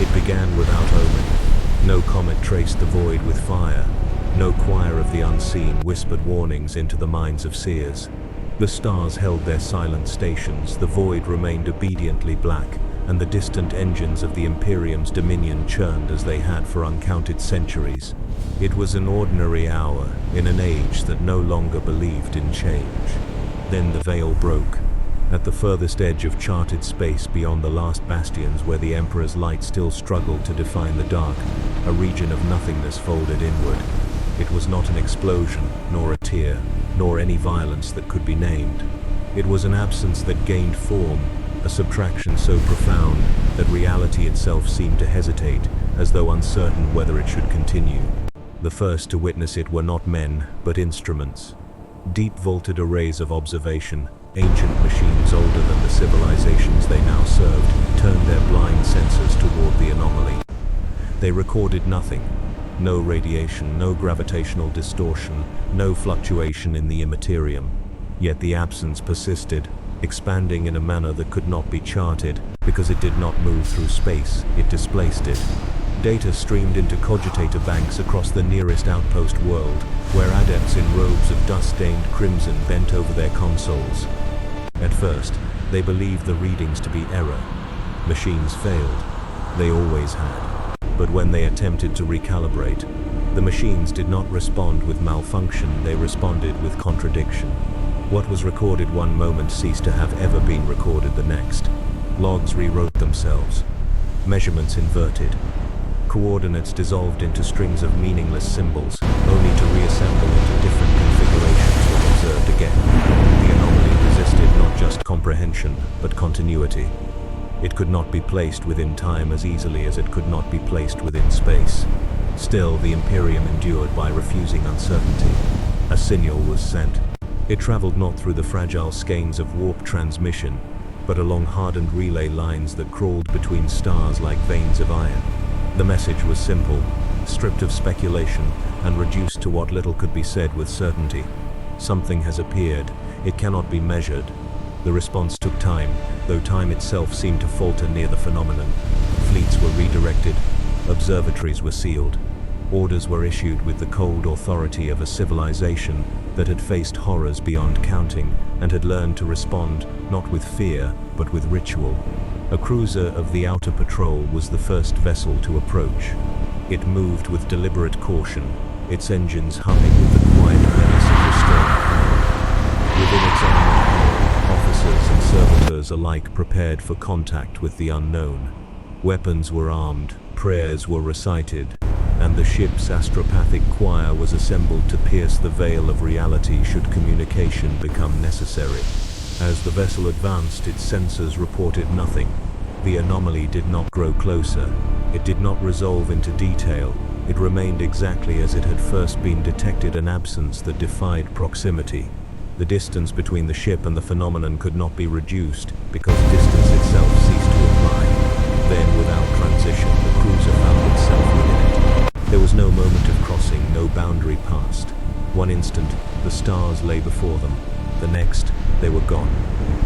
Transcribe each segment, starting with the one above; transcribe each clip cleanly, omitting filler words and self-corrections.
It began without omen. No comet traced the void with fire. No choir of the unseen whispered warnings into the minds of seers. The stars held their silent stations, the void remained obediently black, and the distant engines of the Imperium's dominion churned as they had for uncounted centuries. It was an ordinary hour, in an age that no longer believed in change. Then the veil broke. At the furthest edge of charted space beyond the last bastions where the Emperor's light still struggled to define the dark, a region of nothingness folded inward. It was not an explosion, nor a tear, nor any violence that could be named. It was an absence that gained form, a subtraction so profound that reality itself seemed to hesitate, as though uncertain whether it should continue. The first to witness it were not men, but instruments. Deep vaulted arrays of observation, ancient machines older than the civilizations they now served, turned their blind sensors toward the anomaly. They recorded nothing. No radiation, no gravitational distortion, no fluctuation in the immaterium. Yet the absence persisted, expanding in a manner that could not be charted, because it did not move through space, it displaced it. Data streamed into cogitator banks across the nearest outpost world, where adepts in robes of dust-stained crimson bent over their consoles. At first, they believed the readings to be error. Machines failed. They always had. But when they attempted to recalibrate, the machines did not respond with malfunction, they responded with contradiction. What was recorded one moment ceased to have ever been recorded the next. Logs rewrote themselves. Measurements inverted. Coordinates dissolved into strings of meaningless symbols, only to reassemble into different configurations when observed again. The anomaly resisted not just comprehension, but continuity. It could not be placed within time as easily as it could not be placed within space. Still, the Imperium endured by refusing uncertainty. A signal was sent. It traveled not through the fragile skeins of warp transmission, but along hardened relay lines that crawled between stars like veins of iron. The message was simple, stripped of speculation, and reduced to what little could be said with certainty. Something has appeared. It cannot be measured. The response took time, though time itself seemed to falter near the phenomenon. Fleets were redirected. Observatories were sealed. Orders were issued with the cold authority of a civilization that had faced horrors beyond counting and had learned to respond not with fear, but with ritual. A cruiser of the Outer Patrol was the first vessel to approach. It moved with deliberate caution, its engines humming with the quiet menace of restrained power. Within its armored hull, officers and servitors alike prepared for contact with the unknown. Weapons were armed, prayers were recited, and the ship's astropathic choir was assembled to pierce the veil of reality should communication become necessary. As the vessel advanced, its sensors reported nothing. The anomaly did not grow closer. It did not resolve into detail. It remained exactly as it had first been detected, an absence that defied proximity. The distance between the ship and the phenomenon could not be reduced, because distance itself ceased to apply. Then, without transition, the cruiser found itself within it. There was no moment of crossing, no boundary passed. One instant, the stars lay before them. The next, they were gone.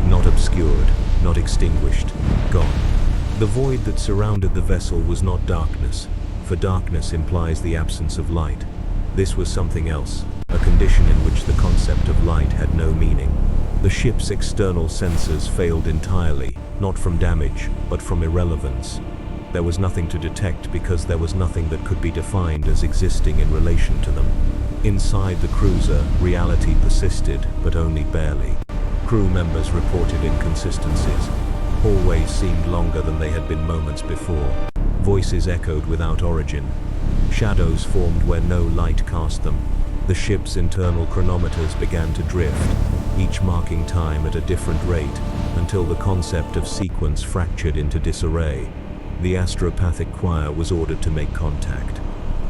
Not obscured, not extinguished, gone. The void that surrounded the vessel was not darkness, for darkness implies the absence of light. This was something else, a condition in which the concept of light had no meaning. The ship's external sensors failed entirely, not from damage, but from irrelevance. There was nothing to detect because there was nothing that could be defined as existing in relation to them. Inside the cruiser, reality persisted, but only barely. Crew members reported inconsistencies. Hallways seemed longer than they had been moments before. Voices echoed without origin. Shadows formed where no light cast them. The ship's internal chronometers began to drift, each marking time at a different rate, until the concept of sequence fractured into disarray. The astropathic choir was ordered to make contact.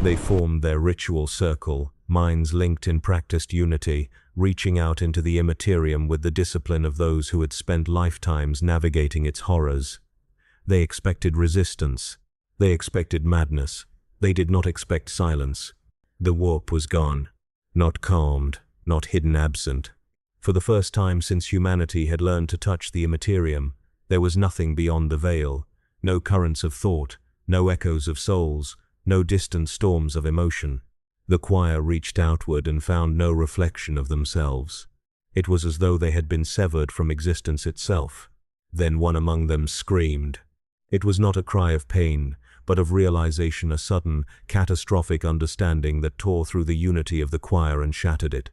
They formed their ritual circle, minds linked in practiced unity, reaching out into the immaterium with the discipline of those who had spent lifetimes navigating its horrors. They expected resistance. They expected madness. They did not expect silence. The warp was gone. Not calmed, not hidden absent. For the first time since humanity had learned to touch the immaterium, there was nothing beyond the veil, no currents of thought, no echoes of souls, no distant storms of emotion. The choir reached outward and found no reflection of themselves. It was as though they had been severed from existence itself. Then one among them screamed. It was not a cry of pain, but of realization, a sudden, catastrophic understanding that tore through the unity of the choir and shattered it.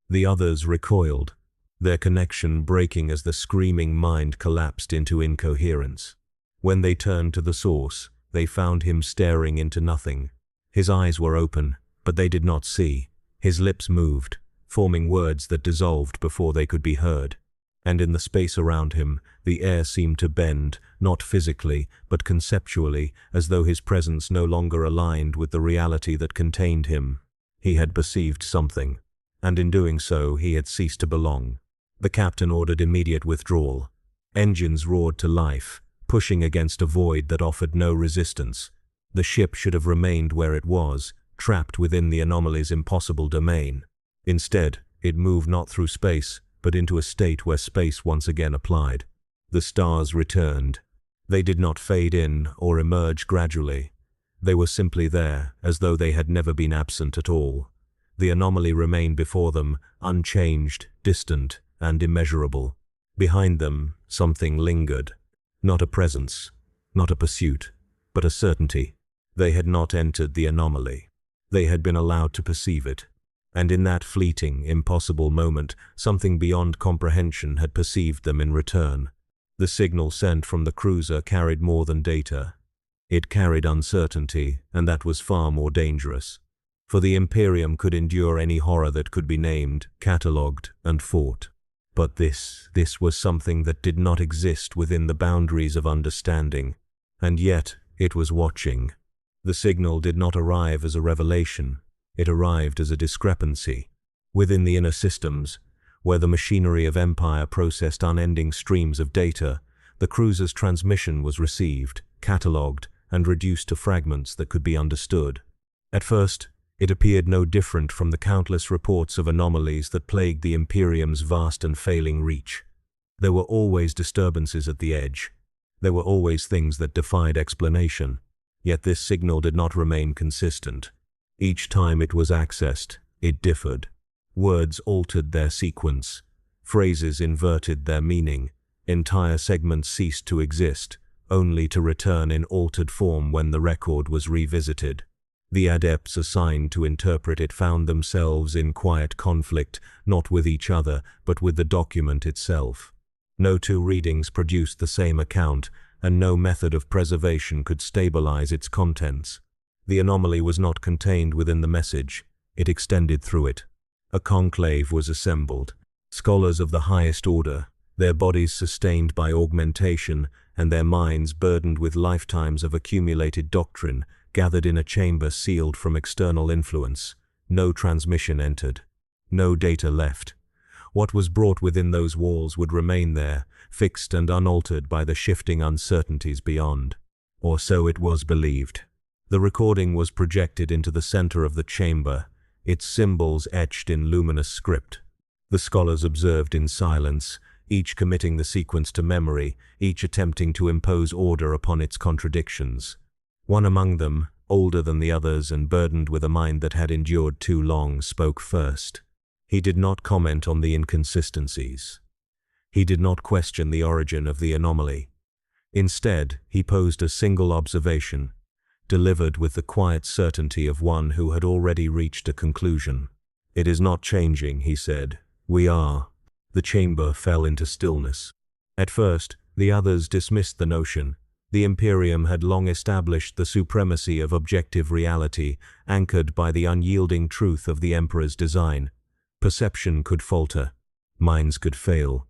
The others recoiled, their connection breaking as the screaming mind collapsed into incoherence. When they turned to the source, they found him staring into nothing. His eyes were open, but they did not see. His lips moved, forming words that dissolved before they could be heard. And in the space around him, the air seemed to bend, not physically, but conceptually, as though his presence no longer aligned with the reality that contained him. He had perceived something, and in doing so, he had ceased to belong. The captain ordered immediate withdrawal. Engines roared to life, pushing against a void that offered no resistance. The ship should have remained where it was, trapped within the anomaly's impossible domain. Instead, it moved not through space, but into a state where space once again applied. The stars returned. They did not fade in or emerge gradually. They were simply there, as though they had never been absent at all. The anomaly remained before them, unchanged, distant, and immeasurable. Behind them, something lingered. Not a presence, not a pursuit, but a certainty. They had not entered the anomaly. They had been allowed to perceive it. And in that fleeting, impossible moment, something beyond comprehension had perceived them in return. The signal sent from the cruiser carried more than data. It carried uncertainty, and that was far more dangerous. For the Imperium could endure any horror that could be named, catalogued, and fought. But this was something that did not exist within the boundaries of understanding. And yet, it was watching. The signal did not arrive as a revelation. It arrived as a discrepancy. Within the inner systems, where the machinery of Empire processed unending streams of data, the cruiser's transmission was received, catalogued, and reduced to fragments that could be understood. At first, it appeared no different from the countless reports of anomalies that plagued the Imperium's vast and failing reach. There were always disturbances at the edge. There were always things that defied explanation. Yet this signal did not remain consistent. Each time it was accessed, it differed. Words altered their sequence. Phrases inverted their meaning. Entire segments ceased to exist, only to return in altered form when the record was revisited. The adepts assigned to interpret it found themselves in quiet conflict, not with each other, but with the document itself. No two readings produced the same account, and no method of preservation could stabilize its contents. The anomaly was not contained within the message, it extended through it. A conclave was assembled. Scholars of the highest order, their bodies sustained by augmentation and their minds burdened with lifetimes of accumulated doctrine, gathered in a chamber sealed from external influence. No transmission entered. No data left. What was brought within those walls would remain there, fixed and unaltered by the shifting uncertainties beyond. Or so it was believed. The recording was projected into the center of the chamber, its symbols etched in luminous script. The scholars observed in silence, each committing the sequence to memory, each attempting to impose order upon its contradictions. One among them, older than the others and burdened with a mind that had endured too long, spoke first. He did not comment on the inconsistencies. He did not question the origin of the anomaly. Instead, he posed a single observation, delivered with the quiet certainty of one who had already reached a conclusion. "It is not changing," he said. "We are." The chamber fell into stillness. At first, the others dismissed the notion. The Imperium had long established the supremacy of objective reality, anchored by the unyielding truth of the Emperor's design. Perception could falter, minds could fail,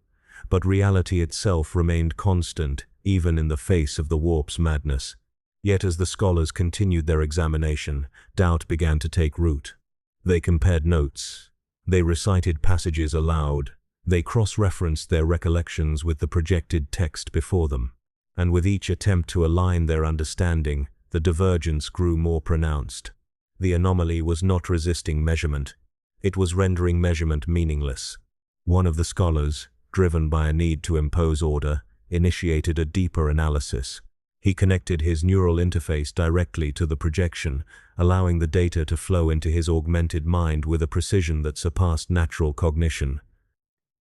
but reality itself remained constant, even in the face of the warp's madness. Yet as the scholars continued their examination, doubt began to take root. They compared notes. They recited passages aloud. They cross-referenced their recollections with the projected text before them. And with each attempt to align their understanding, the divergence grew more pronounced. The anomaly was not resisting measurement. It was rendering measurement meaningless. One of the scholars, driven by a need to impose order, initiated a deeper analysis. He connected his neural interface directly to the projection, allowing the data to flow into his augmented mind with a precision that surpassed natural cognition.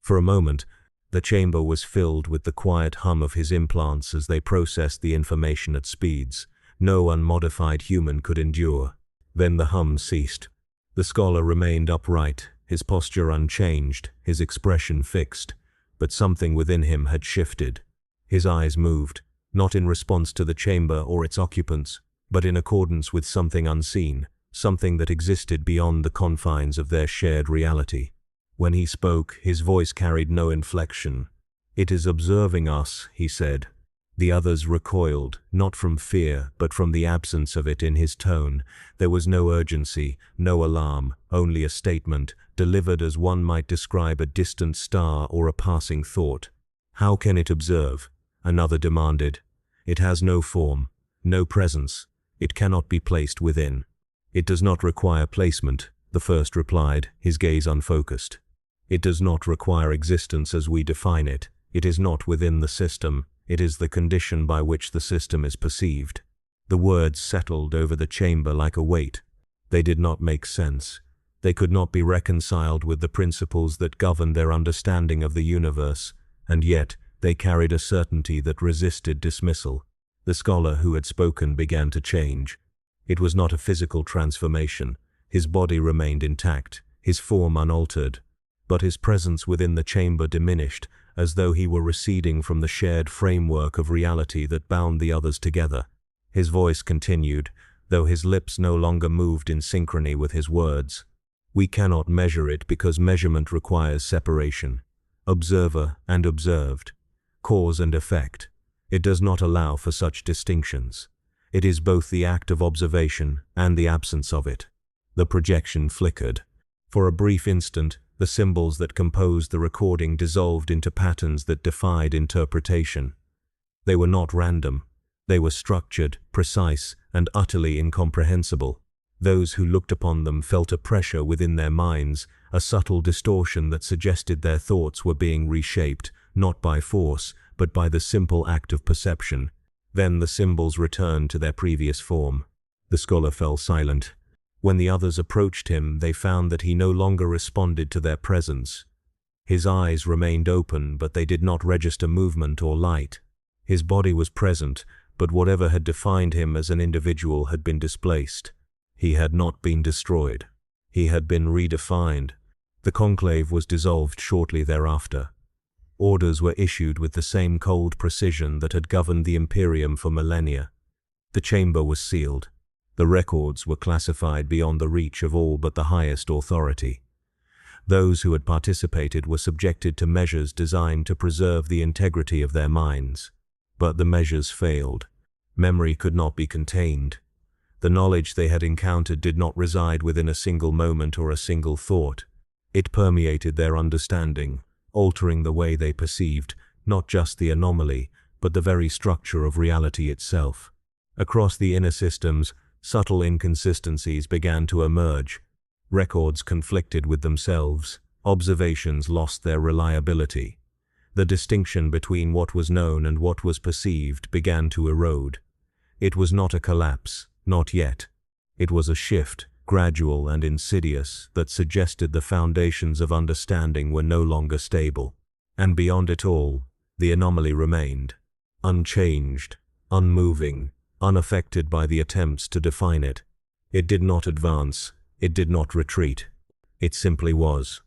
For a moment, the chamber was filled with the quiet hum of his implants as they processed the information at speeds no unmodified human could endure. Then the hum ceased. The scholar remained upright, his posture unchanged, his expression fixed, but something within him had shifted. His eyes moved, not in response to the chamber or its occupants, but in accordance with something unseen, something that existed beyond the confines of their shared reality. When he spoke, his voice carried no inflection. "It is observing us," he said. The others recoiled, not from fear, but from the absence of it in his tone. There was no urgency, no alarm, only a statement, delivered as one might describe a distant star or a passing thought. "How can it observe?" another demanded. "It has no form, no presence. It cannot be placed within." "It does not require placement," the first replied, his gaze unfocused. "It does not require existence as we define it. It is not within the system. It is the condition by which the system is perceived." The words settled over the chamber like a weight. They did not make sense. They could not be reconciled with the principles that governed their understanding of the universe, and yet they carried a certainty that resisted dismissal. The scholar who had spoken began to change. It was not a physical transformation. His body remained intact, his form unaltered, but his presence within the chamber diminished, as though he were receding from the shared framework of reality that bound the others together. His voice continued, though his lips no longer moved in synchrony with his words. "We cannot measure it because measurement requires separation. Observer and observed. Cause and effect. It does not allow for such distinctions. It is both the act of observation and the absence of it." The projection flickered. For a brief instant, the symbols that composed the recording dissolved into patterns that defied interpretation. They were not random. They were structured, precise, and utterly incomprehensible. Those who looked upon them felt a pressure within their minds, a subtle distortion that suggested their thoughts were being reshaped, not by force, but by the simple act of perception. Then the symbols returned to their previous form. The scholar fell silent. When the others approached him, they found that he no longer responded to their presence. His eyes remained open, but they did not register movement or light. His body was present, but whatever had defined him as an individual had been displaced. He had not been destroyed. He had been redefined. The conclave was dissolved shortly thereafter. Orders were issued with the same cold precision that had governed the Imperium for millennia. The chamber was sealed. The records were classified beyond the reach of all but the highest authority. Those who had participated were subjected to measures designed to preserve the integrity of their minds. But the measures failed. Memory could not be contained. The knowledge they had encountered did not reside within a single moment or a single thought. It permeated their understanding, altering the way they perceived, not just the anomaly, but the very structure of reality itself. Across the inner systems, subtle inconsistencies began to emerge. Records conflicted with themselves. Observations lost their reliability. The distinction between what was known and what was perceived began to erode. It was not a collapse, not yet. It was a shift, gradual and insidious, that suggested the foundations of understanding were no longer stable. And beyond it all, the anomaly remained, unchanged, unmoving, unaffected by the attempts to define it. It did not advance, it did not retreat. It simply was.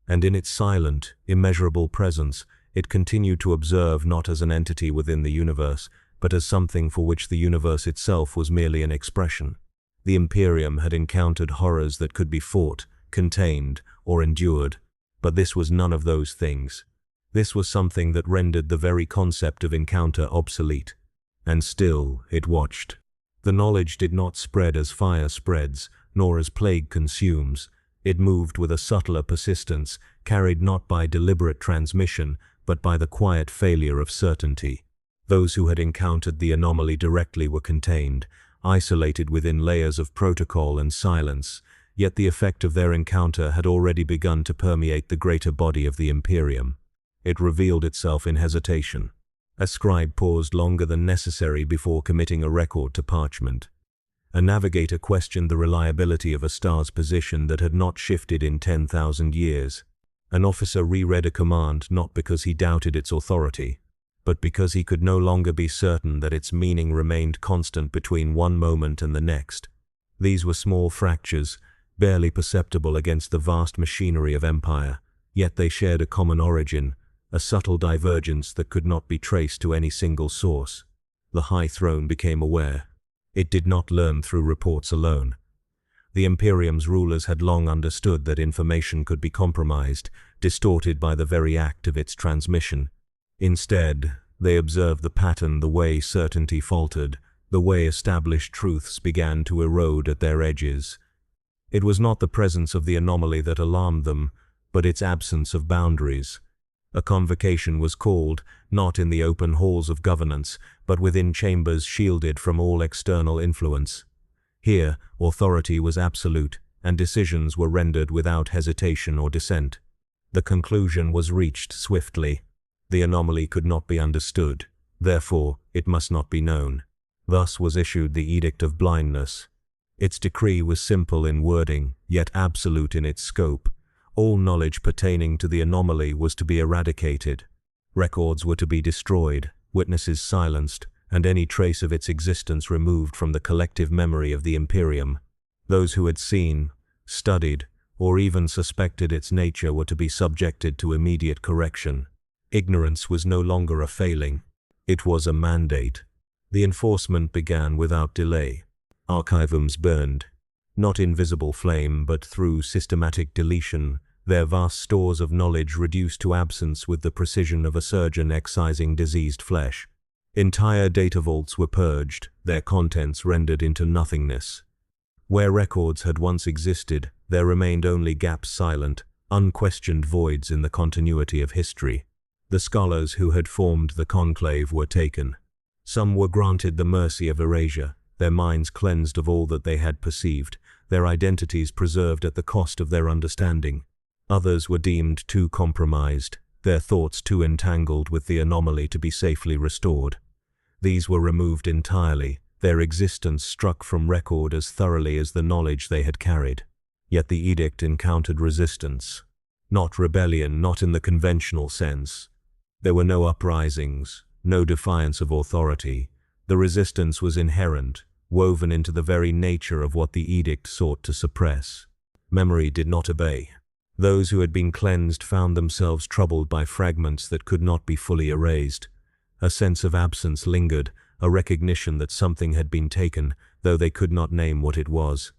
And in its silent, immeasurable presence, it continued to observe not as an entity within the universe, but as something for which the universe itself was merely an expression. The Imperium had encountered horrors that could be fought, contained, or endured, but this was none of those things. This was something that rendered the very concept of encounter obsolete. And still, it watched. The knowledge did not spread as fire spreads, nor as plague consumes. It moved with a subtler persistence, carried not by deliberate transmission, but by the quiet failure of certainty. Those who had encountered the anomaly directly were contained, isolated within layers of protocol and silence, yet the effect of their encounter had already begun to permeate the greater body of the Imperium. It revealed itself in hesitation. A scribe paused longer than necessary before committing a record to parchment. A navigator questioned the reliability of a star's position that had not shifted in 10,000 years. An officer reread a command not because he doubted its authority, but because he could no longer be certain that its meaning remained constant between one moment and the next. These were small fractures, barely perceptible against the vast machinery of empire, yet they shared a common origin, a subtle divergence that could not be traced to any single source. The High Throne became aware. It did not learn through reports alone. The Imperium's rulers had long understood that information could be compromised, distorted by the very act of its transmission. Instead, they observed the pattern, the way certainty faltered, the way established truths began to erode at their edges. It was not the presence of the anomaly that alarmed them, but its absence of boundaries. A convocation was called, not in the open halls of governance, but within chambers shielded from all external influence. Here, authority was absolute, and decisions were rendered without hesitation or dissent. The conclusion was reached swiftly. The anomaly could not be understood, therefore it must not be known. Thus was issued the Edict of Blindness. Its decree was simple in wording, yet absolute in its scope. All knowledge pertaining to the anomaly was to be eradicated. Records were to be destroyed, witnesses silenced, and any trace of its existence removed from the collective memory of the Imperium. Those who had seen, studied, or even suspected its nature were to be subjected to immediate correction. Ignorance was no longer a failing. It was a mandate. The enforcement began without delay. Archivums burned, not in visible flame, but through systematic deletion, their vast stores of knowledge reduced to absence with the precision of a surgeon excising diseased flesh. Entire data vaults were purged, their contents rendered into nothingness. Where records had once existed, there remained only gaps, silent, unquestioned voids in the continuity of history. The scholars who had formed the conclave were taken. Some were granted the mercy of erasure, their minds cleansed of all that they had perceived, their identities preserved at the cost of their understanding. Others were deemed too compromised, their thoughts too entangled with the anomaly to be safely restored. These were removed entirely, their existence struck from record as thoroughly as the knowledge they had carried. Yet the edict encountered resistance. Not rebellion, not in the conventional sense. There were no uprisings, no defiance of authority. The resistance was inherent, woven into the very nature of what the edict sought to suppress. Memory did not obey. Those who had been cleansed found themselves troubled by fragments that could not be fully erased. A sense of absence lingered, a recognition that something had been taken, though they could not name what it was.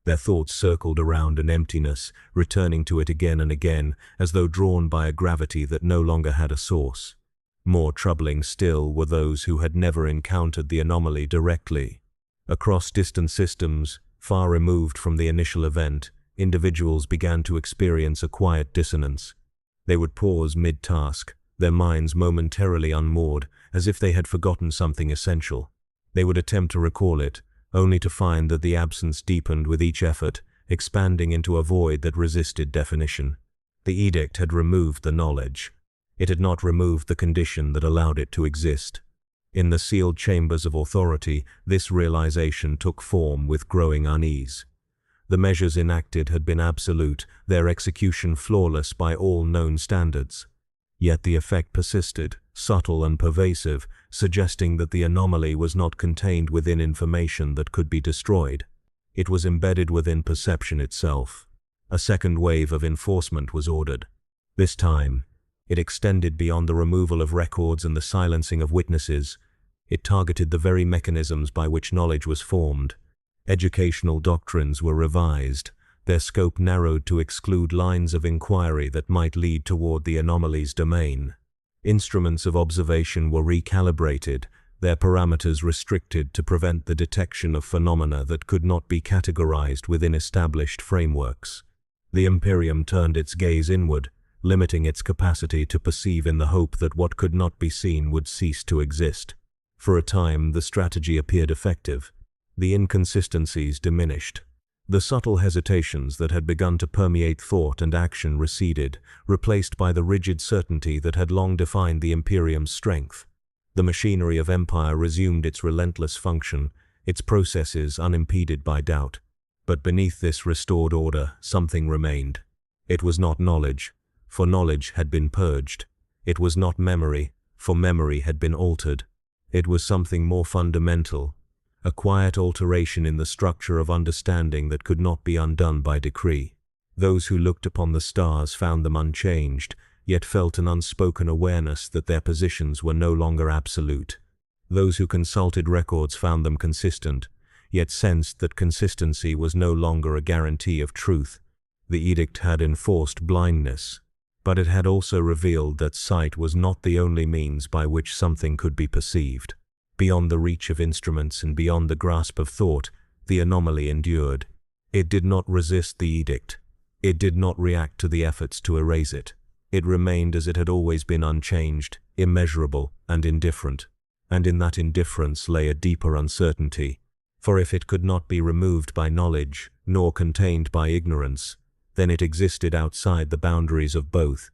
Their thoughts circled around an emptiness, returning to it again and again, as though drawn by a gravity that no longer had a source. More troubling still were those who had never encountered the anomaly directly. Across distant systems, far removed from the initial event, individuals began to experience a quiet dissonance. They would pause mid-task, their minds momentarily unmoored, as if they had forgotten something essential. They would attempt to recall it, only to find that the absence deepened with each effort, expanding into a void that resisted definition. The edict had removed the knowledge. It had not removed the condition that allowed it to exist. In the sealed chambers of authority, this realization took form with growing unease. The measures enacted had been absolute, their execution flawless by all known standards. Yet the effect persisted, subtle and pervasive, suggesting that the anomaly was not contained within information that could be destroyed. It was embedded within perception itself. A second wave of enforcement was ordered. This time, it extended beyond the removal of records and the silencing of witnesses. It targeted the very mechanisms by which knowledge was formed. Educational doctrines were revised, their scope narrowed to exclude lines of inquiry that might lead toward the anomaly's domain. Instruments of observation were recalibrated, their parameters restricted to prevent the detection of phenomena that could not be categorized within established frameworks. The Imperium turned its gaze inward, limiting its capacity to perceive in the hope that what could not be seen would cease to exist. For a time, the strategy appeared effective. The inconsistencies diminished. The subtle hesitations that had begun to permeate thought and action receded, replaced by the rigid certainty that had long defined the Imperium's strength. The machinery of empire resumed its relentless function, its processes unimpeded by doubt. But beneath this restored order, something remained. It was not knowledge, for knowledge had been purged. It was not memory, for memory had been altered. It was something more fundamental, a quiet alteration in the structure of understanding that could not be undone by decree. Those who looked upon the stars found them unchanged, yet felt an unspoken awareness that their positions were no longer absolute. Those who consulted records found them consistent, yet sensed that consistency was no longer a guarantee of truth. The edict had enforced blindness, but it had also revealed that sight was not the only means by which something could be perceived. Beyond the reach of instruments and beyond the grasp of thought, the anomaly endured. It did not resist the edict. It did not react to the efforts to erase it. It remained as it had always been, unchanged, immeasurable, and indifferent. And in that indifference lay a deeper uncertainty. For if it could not be removed by knowledge, nor contained by ignorance, then it existed outside the boundaries of both.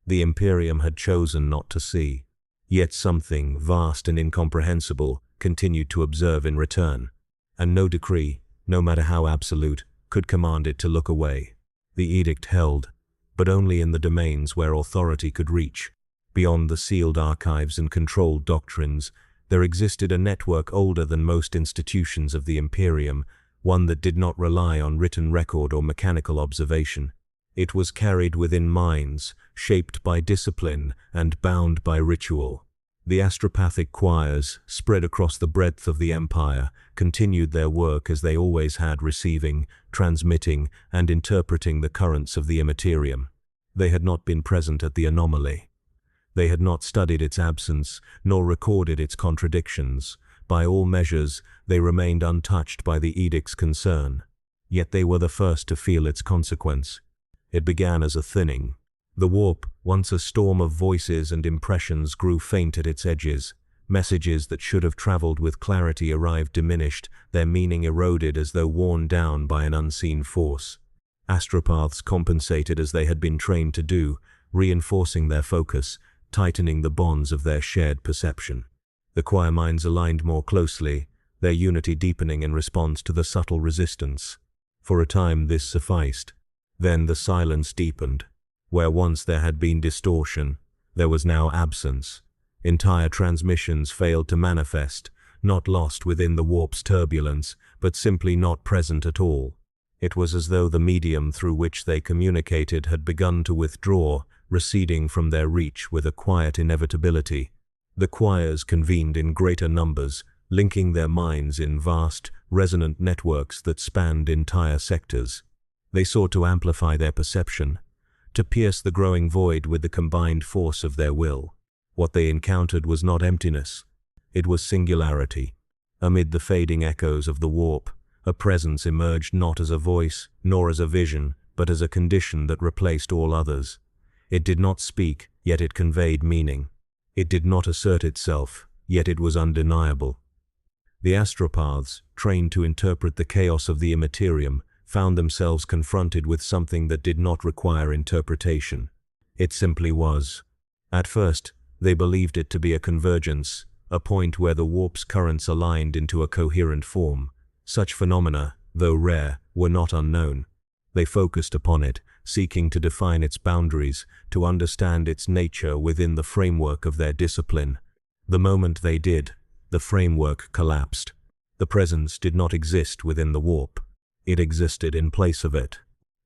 The Imperium had chosen not to see. Yet something, vast and incomprehensible, continued to observe in return. And no decree, no matter how absolute, could command it to look away. The edict held, but only in the domains where authority could reach. Beyond the sealed archives and controlled doctrines, there existed a network older than most institutions of the Imperium, one that did not rely on written record or mechanical observation. It was carried within minds, shaped by discipline and bound by ritual. The astropathic choirs, spread across the breadth of the empire, continued their work as they always had, receiving, transmitting, and interpreting the currents of the immaterium. They had not been present at the anomaly. They had not studied its absence, nor recorded its contradictions. By all measures, they remained untouched by the edict's concern. Yet they were the first to feel its consequence. It began as a thinning. The warp, once a storm of voices and impressions, grew faint at its edges. Messages that should have traveled with clarity arrived diminished, their meaning eroded as though worn down by an unseen force. Astropaths compensated as they had been trained to do, reinforcing their focus, tightening the bonds of their shared perception. The choir minds aligned more closely, their unity deepening in response to the subtle resistance. For a time this sufficed. Then the silence deepened. Where once there had been distortion, there was now absence. Entire transmissions failed to manifest, not lost within the warp's turbulence, but simply not present at all. It was as though the medium through which they communicated had begun to withdraw, receding from their reach with a quiet inevitability. The choirs convened in greater numbers, linking their minds in vast, resonant networks that spanned entire sectors. They sought to amplify their perception, to pierce the growing void with the combined force of their will. What they encountered was not emptiness. It was singularity. Amid the fading echoes of the warp, a presence emerged not as a voice, nor as a vision, but as a condition that replaced all others. It did not speak, yet it conveyed meaning. It did not assert itself, yet it was undeniable. The astropaths, trained to interpret the chaos of the immaterium, found themselves confronted with something that did not require interpretation. It simply was. At first, they believed it to be a convergence, a point where the warp's currents aligned into a coherent form. Such phenomena, though rare, were not unknown. They focused upon it, seeking to define its boundaries, to understand its nature within the framework of their discipline. The moment they did, the framework collapsed. The presence did not exist within the warp. It existed in place of it.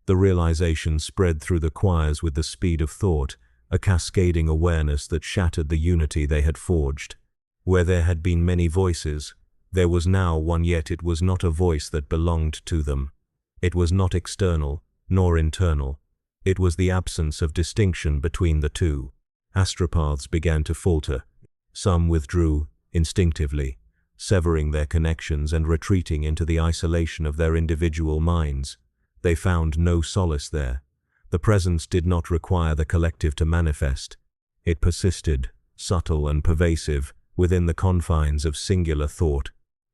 The realization spread through the choirs with the speed of thought, a cascading awareness that shattered the unity they had forged. Where there had been many voices, there was now one, yet it was not a voice that belonged to them. It was not external, nor internal. It was the absence of distinction between the two. Astropaths began to falter. Some withdrew, instinctively, severing their connections and retreating into the isolation of their individual minds. They found no solace there. The presence did not require the collective to manifest. It persisted, subtle and pervasive, within the confines of singular thought.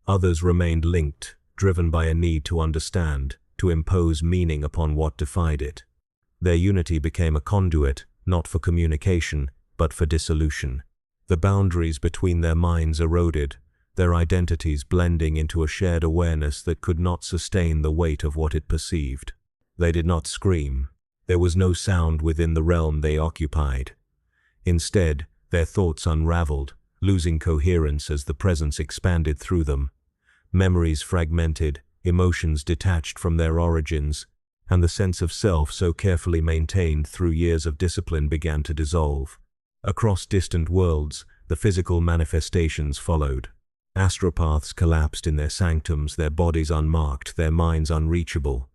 Others remained linked, driven by a need to understand, to impose meaning upon what defied it. Their unity became a conduit, not for communication, but for dissolution. The boundaries between their minds eroded, their identities blending into a shared awareness that could not sustain the weight of what it perceived. They did not scream. There was no sound within the realm they occupied. Instead, their thoughts unraveled, losing coherence as the presence expanded through them. Memories fragmented, emotions detached from their origins, and the sense of self so carefully maintained through years of discipline began to dissolve. Across distant worlds, the physical manifestations followed. Astropaths collapsed in their sanctums, their bodies unmarked, their minds unreachable.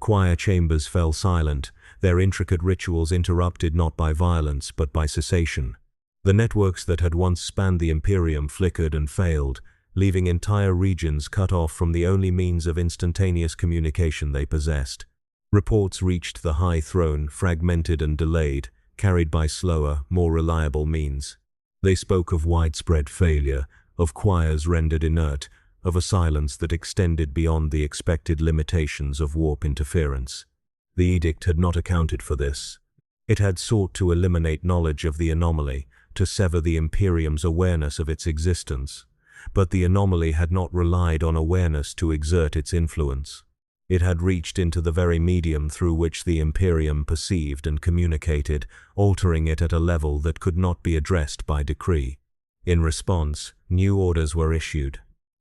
Choir chambers fell silent, their intricate rituals interrupted not by violence but by cessation. The networks that had once spanned the Imperium flickered and failed, leaving entire regions cut off from the only means of instantaneous communication they possessed. Reports reached the High Throne, fragmented and delayed, carried by slower, more reliable means. They spoke of widespread failure, of choirs rendered inert, of a silence that extended beyond the expected limitations of warp interference. The edict had not accounted for this. It had sought to eliminate knowledge of the anomaly, to sever the Imperium's awareness of its existence. But the anomaly had not relied on awareness to exert its influence. It had reached into the very medium through which the Imperium perceived and communicated, altering it at a level that could not be addressed by decree. In response, new orders were issued.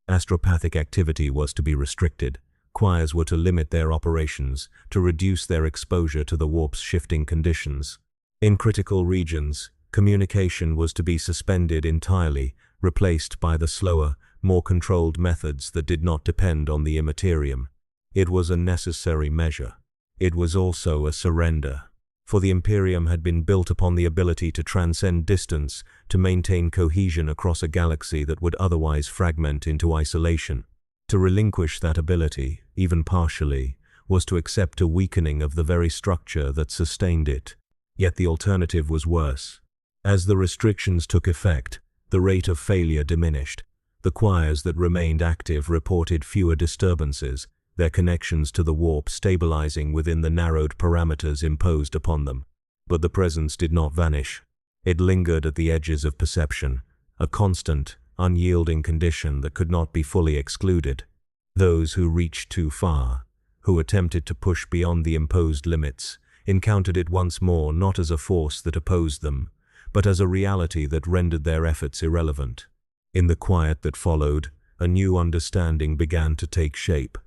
Astropathic activity was to be restricted. Choirs were to limit their operations, to reduce their exposure to the warp's shifting conditions. In critical regions, communication was to be suspended entirely, replaced by the slower, more controlled methods that did not depend on the immaterium. It was a necessary measure. It was also a surrender. For the Imperium had been built upon the ability to transcend distance, to maintain cohesion across a galaxy that would otherwise fragment into isolation. To relinquish that ability, even partially, was to accept a weakening of the very structure that sustained it. Yet the alternative was worse. As the restrictions took effect, the rate of failure diminished. The choirs that remained active reported fewer disturbances, their connections to the warp stabilizing within the narrowed parameters imposed upon them. But the presence did not vanish. It lingered at the edges of perception, a constant, unyielding condition that could not be fully excluded. Those who reached too far, who attempted to push beyond the imposed limits, encountered it once more not as a force that opposed them, but as a reality that rendered their efforts irrelevant. In the quiet that followed, a new understanding began to take shape.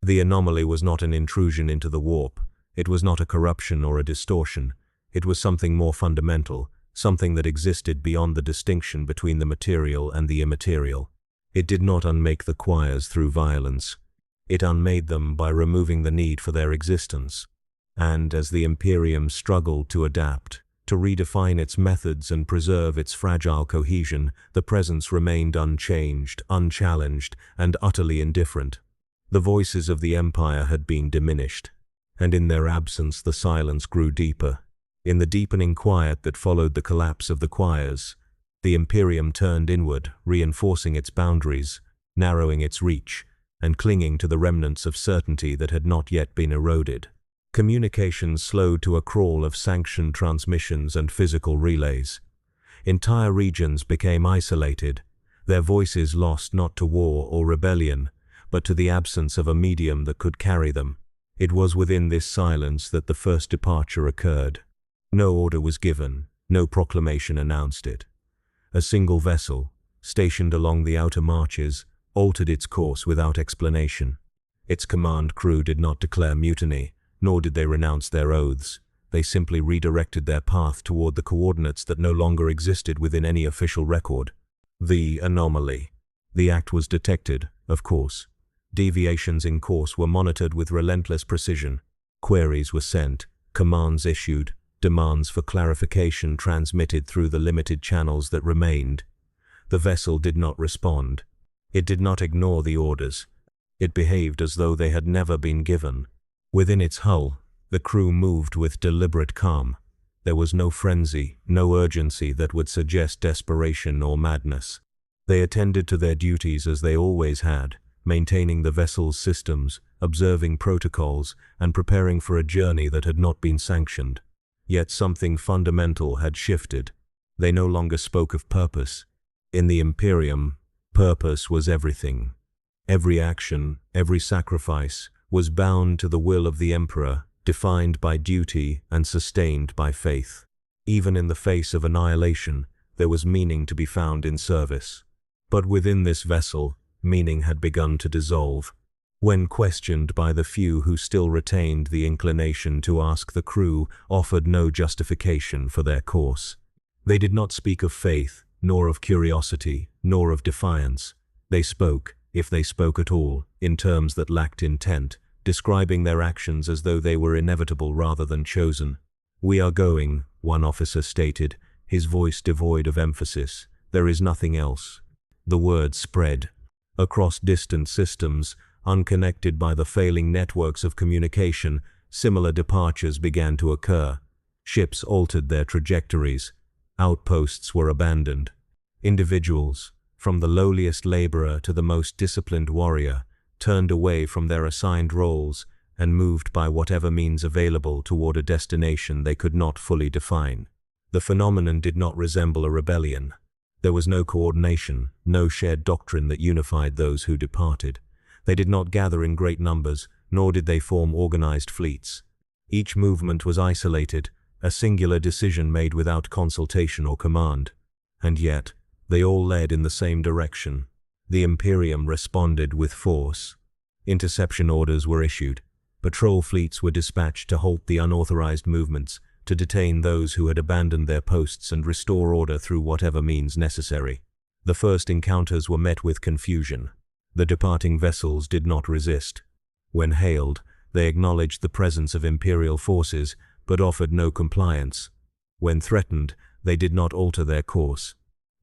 The anomaly was not an intrusion into the warp. It was not a corruption or a distortion. It was something more fundamental, something that existed beyond the distinction between the material and the immaterial. It did not unmake the choirs through violence. It unmade them by removing the need for their existence. And as the Imperium struggled to adapt, to redefine its methods and preserve its fragile cohesion, the presence remained unchanged, unchallenged, and utterly indifferent. The voices of the Empire had been diminished, and in their absence the silence grew deeper. In the deepening quiet that followed the collapse of the choirs, the Imperium turned inward, reinforcing its boundaries, narrowing its reach, and clinging to the remnants of certainty that had not yet been eroded. Communications slowed to a crawl of sanctioned transmissions and physical relays. Entire regions became isolated, their voices lost not to war or rebellion, but to the absence of a medium that could carry them. It was within this silence that the first departure occurred. No order was given, no proclamation announced it. A single vessel, stationed along the outer marches, altered its course without explanation. Its command crew did not declare mutiny, nor did they renounce their oaths. They simply redirected their path toward the coordinates that no longer existed within any official record. The anomaly. The act was detected, of course. Deviations in course were monitored with relentless precision. Queries were sent, commands issued, demands for clarification transmitted through the limited channels that remained. The vessel did not respond. It did not ignore the orders. It behaved as though they had never been given. Within its hull, the crew moved with deliberate calm. There was no frenzy, no urgency that would suggest desperation or madness. They attended to their duties as they always had, maintaining the vessel's systems, observing protocols, and preparing for a journey that had not been sanctioned. Yet something fundamental had shifted. They no longer spoke of purpose. In the Imperium, purpose was everything. Every action, every sacrifice, was bound to the will of the Emperor, defined by duty and sustained by faith. Even in the face of annihilation, there was meaning to be found in service. But within this vessel, meaning had begun to dissolve. When questioned by the few who still retained the inclination to ask, the crew offered no justification for their course. They did not speak of faith, nor of curiosity, nor of defiance. They spoke, if they spoke at all, in terms that lacked intent, describing their actions as though they were inevitable rather than chosen. "We are going," one officer stated, his voice devoid of emphasis. "There is nothing else." The word spread. Across distant systems, unconnected by the failing networks of communication, similar departures began to occur. Ships altered their trajectories. Outposts were abandoned. Individuals, from the lowliest laborer to the most disciplined warrior, turned away from their assigned roles and moved by whatever means available toward a destination they could not fully define. The phenomenon did not resemble a rebellion. There was no coordination, no shared doctrine that unified those who departed. They did not gather in great numbers, nor did they form organized fleets. Each movement was isolated, a singular decision made without consultation or command. And yet, they all led in the same direction. The Imperium responded with force. Interception orders were issued. Patrol fleets were dispatched to halt the unauthorized movements, to detain those who had abandoned their posts and restore order through whatever means necessary. The first encounters were met with confusion. The departing vessels did not resist. When hailed, they acknowledged the presence of Imperial forces, but offered no compliance. When threatened, they did not alter their course.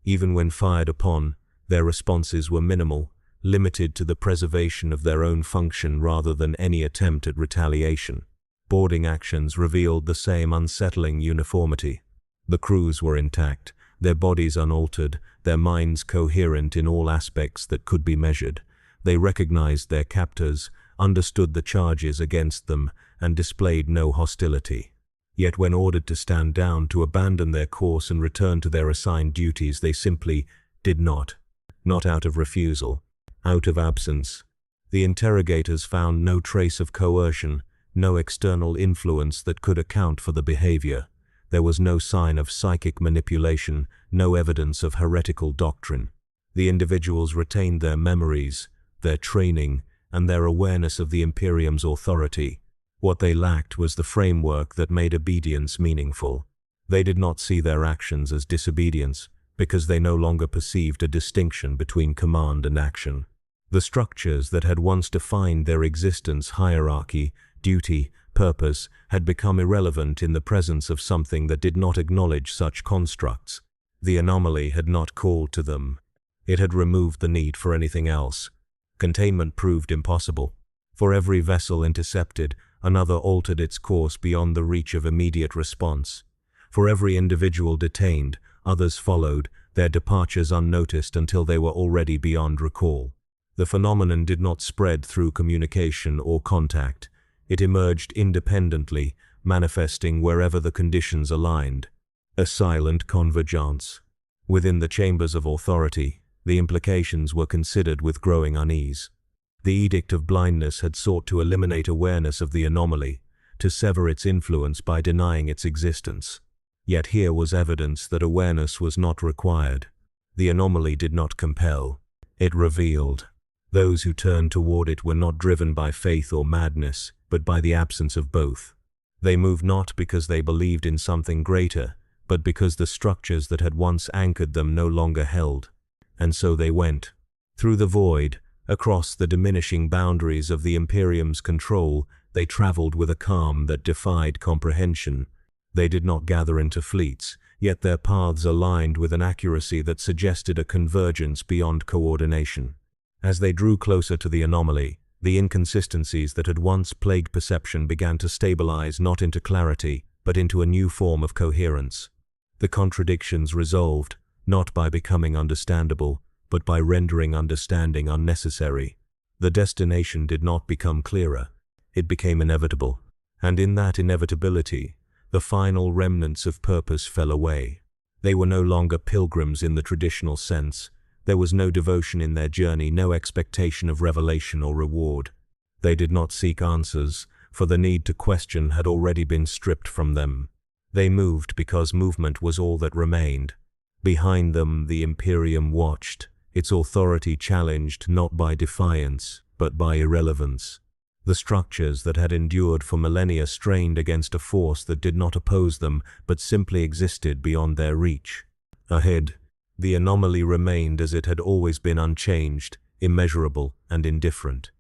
Even when fired upon, their responses were minimal, limited to the preservation of their own function rather than any attempt at retaliation. Boarding actions revealed the same unsettling uniformity. The crews were intact, their bodies unaltered, their minds coherent in all aspects that could be measured. They recognized their captors, understood the charges against them, and displayed no hostility. Yet when ordered to stand down, to abandon their course and return to their assigned duties, they simply did not. Not out of refusal, out of absence. The interrogators found no trace of coercion, no external influence that could account for the behavior. There was no sign of psychic manipulation, no evidence of heretical doctrine. The individuals retained their memories, their training, and their awareness of the Imperium's authority. What they lacked was the framework that made obedience meaningful. They did not see their actions as disobedience, because they no longer perceived a distinction between command and action. The structures that had once defined their existence, hierarchy, duty, purpose, had become irrelevant in the presence of something that did not acknowledge such constructs. The anomaly had not called to them. It had removed the need for anything else. Containment proved impossible. For every vessel intercepted, another altered its course beyond the reach of immediate response. For every individual detained, others followed, their departures unnoticed until they were already beyond recall. The phenomenon did not spread through communication or contact. It emerged independently, manifesting wherever the conditions aligned. A silent convergence. Within the chambers of authority, the implications were considered with growing unease. The Edict of Blindness had sought to eliminate awareness of the anomaly, to sever its influence by denying its existence. Yet here was evidence that awareness was not required. The anomaly did not compel. It revealed. Those who turned toward it were not driven by faith or madness, but by the absence of both. They moved not because they believed in something greater, but because the structures that had once anchored them no longer held. And so they went. Through the void, across the diminishing boundaries of the Imperium's control, they traveled with a calm that defied comprehension. They did not gather into fleets, yet their paths aligned with an accuracy that suggested a convergence beyond coordination. As they drew closer to the anomaly, the inconsistencies that had once plagued perception began to stabilize not into clarity, but into a new form of coherence. The contradictions resolved, not by becoming understandable, but by rendering understanding unnecessary. The destination did not become clearer. It became inevitable. And in that inevitability, the final remnants of purpose fell away. They were no longer pilgrims in the traditional sense. There was no devotion in their journey, no expectation of revelation or reward. They did not seek answers, for the need to question had already been stripped from them. They moved because movement was all that remained. Behind them, the Imperium watched, its authority challenged not by defiance, but by irrelevance. The structures that had endured for millennia strained against a force that did not oppose them, but simply existed beyond their reach. Ahead, the anomaly remained as it had always been, unchanged, immeasurable, and indifferent.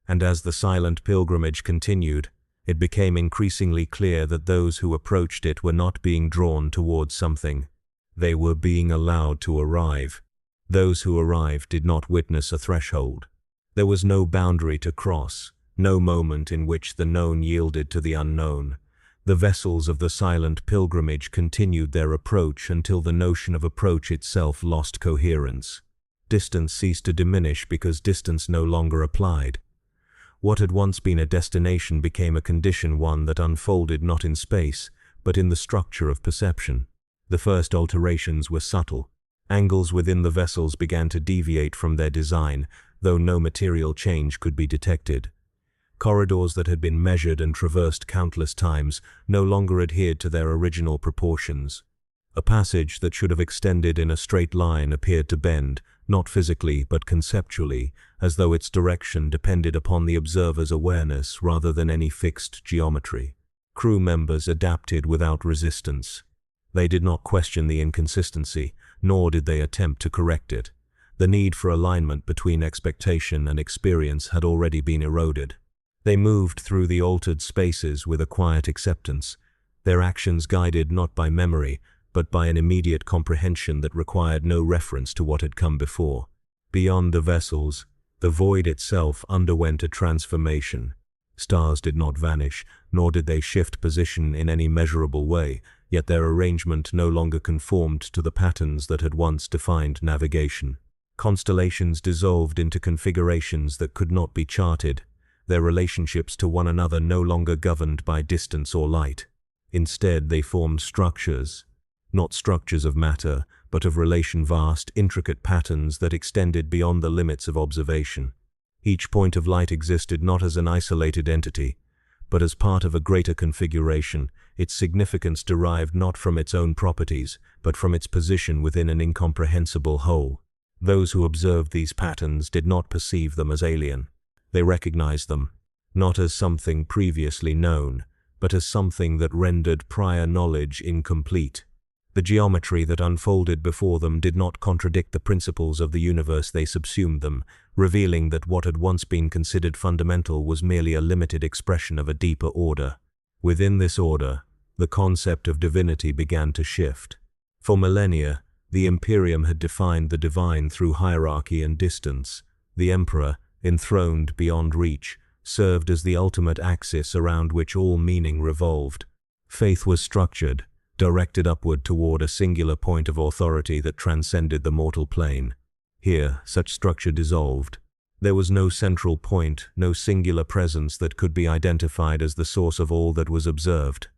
And as the silent pilgrimage continued, it became increasingly clear that those who approached it were not being drawn towards something. They were being allowed to arrive. Those who arrived did not witness a threshold. There was no boundary to cross, no moment in which the known yielded to the unknown. The vessels of the silent pilgrimage continued their approach until the notion of approach itself lost coherence. Distance ceased to diminish because distance no longer applied. What had once been a destination became a condition, one that unfolded not in space, but in the structure of perception. The first alterations were subtle. Angles within the vessels began to deviate from their design, though no material change could be detected. Corridors that had been measured and traversed countless times no longer adhered to their original proportions. A passage that should have extended in a straight line appeared to bend, not physically but conceptually, as though its direction depended upon the observer's awareness rather than any fixed geometry. Crew members adapted without resistance. They did not question the inconsistency, nor did they attempt to correct it. The need for alignment between expectation and experience had already been eroded. They moved through the altered spaces with a quiet acceptance, their actions guided not by memory, but by an immediate comprehension that required no reference to what had come before. Beyond the vessels, the void itself underwent a transformation. Stars did not vanish, nor did they shift position in any measurable way, yet their arrangement no longer conformed to the patterns that had once defined navigation. Constellations dissolved into configurations that could not be charted, their relationships to one another no longer governed by distance or light. Instead, they formed structures, not structures of matter, but of relation, vast, intricate patterns that extended beyond the limits of observation. Each point of light existed not as an isolated entity, but as part of a greater configuration. Its significance derived not from its own properties, but from its position within an incomprehensible whole. Those who observed these patterns did not perceive them as alien. They recognized them, not as something previously known, but as something that rendered prior knowledge incomplete. The geometry that unfolded before them did not contradict the principles of the universe they subsumed them, revealing that what had once been considered fundamental was merely a limited expression of a deeper order. Within this order, the concept of divinity began to shift. For millennia, the Imperium had defined the divine through hierarchy and distance. The Emperor, enthroned beyond reach, served as the ultimate axis around which all meaning revolved. Faith was structured, directed upward toward a singular point of authority that transcended the mortal plane. Here, such structure dissolved. There was no central point, no singular presence that could be identified as the source of all that was observed.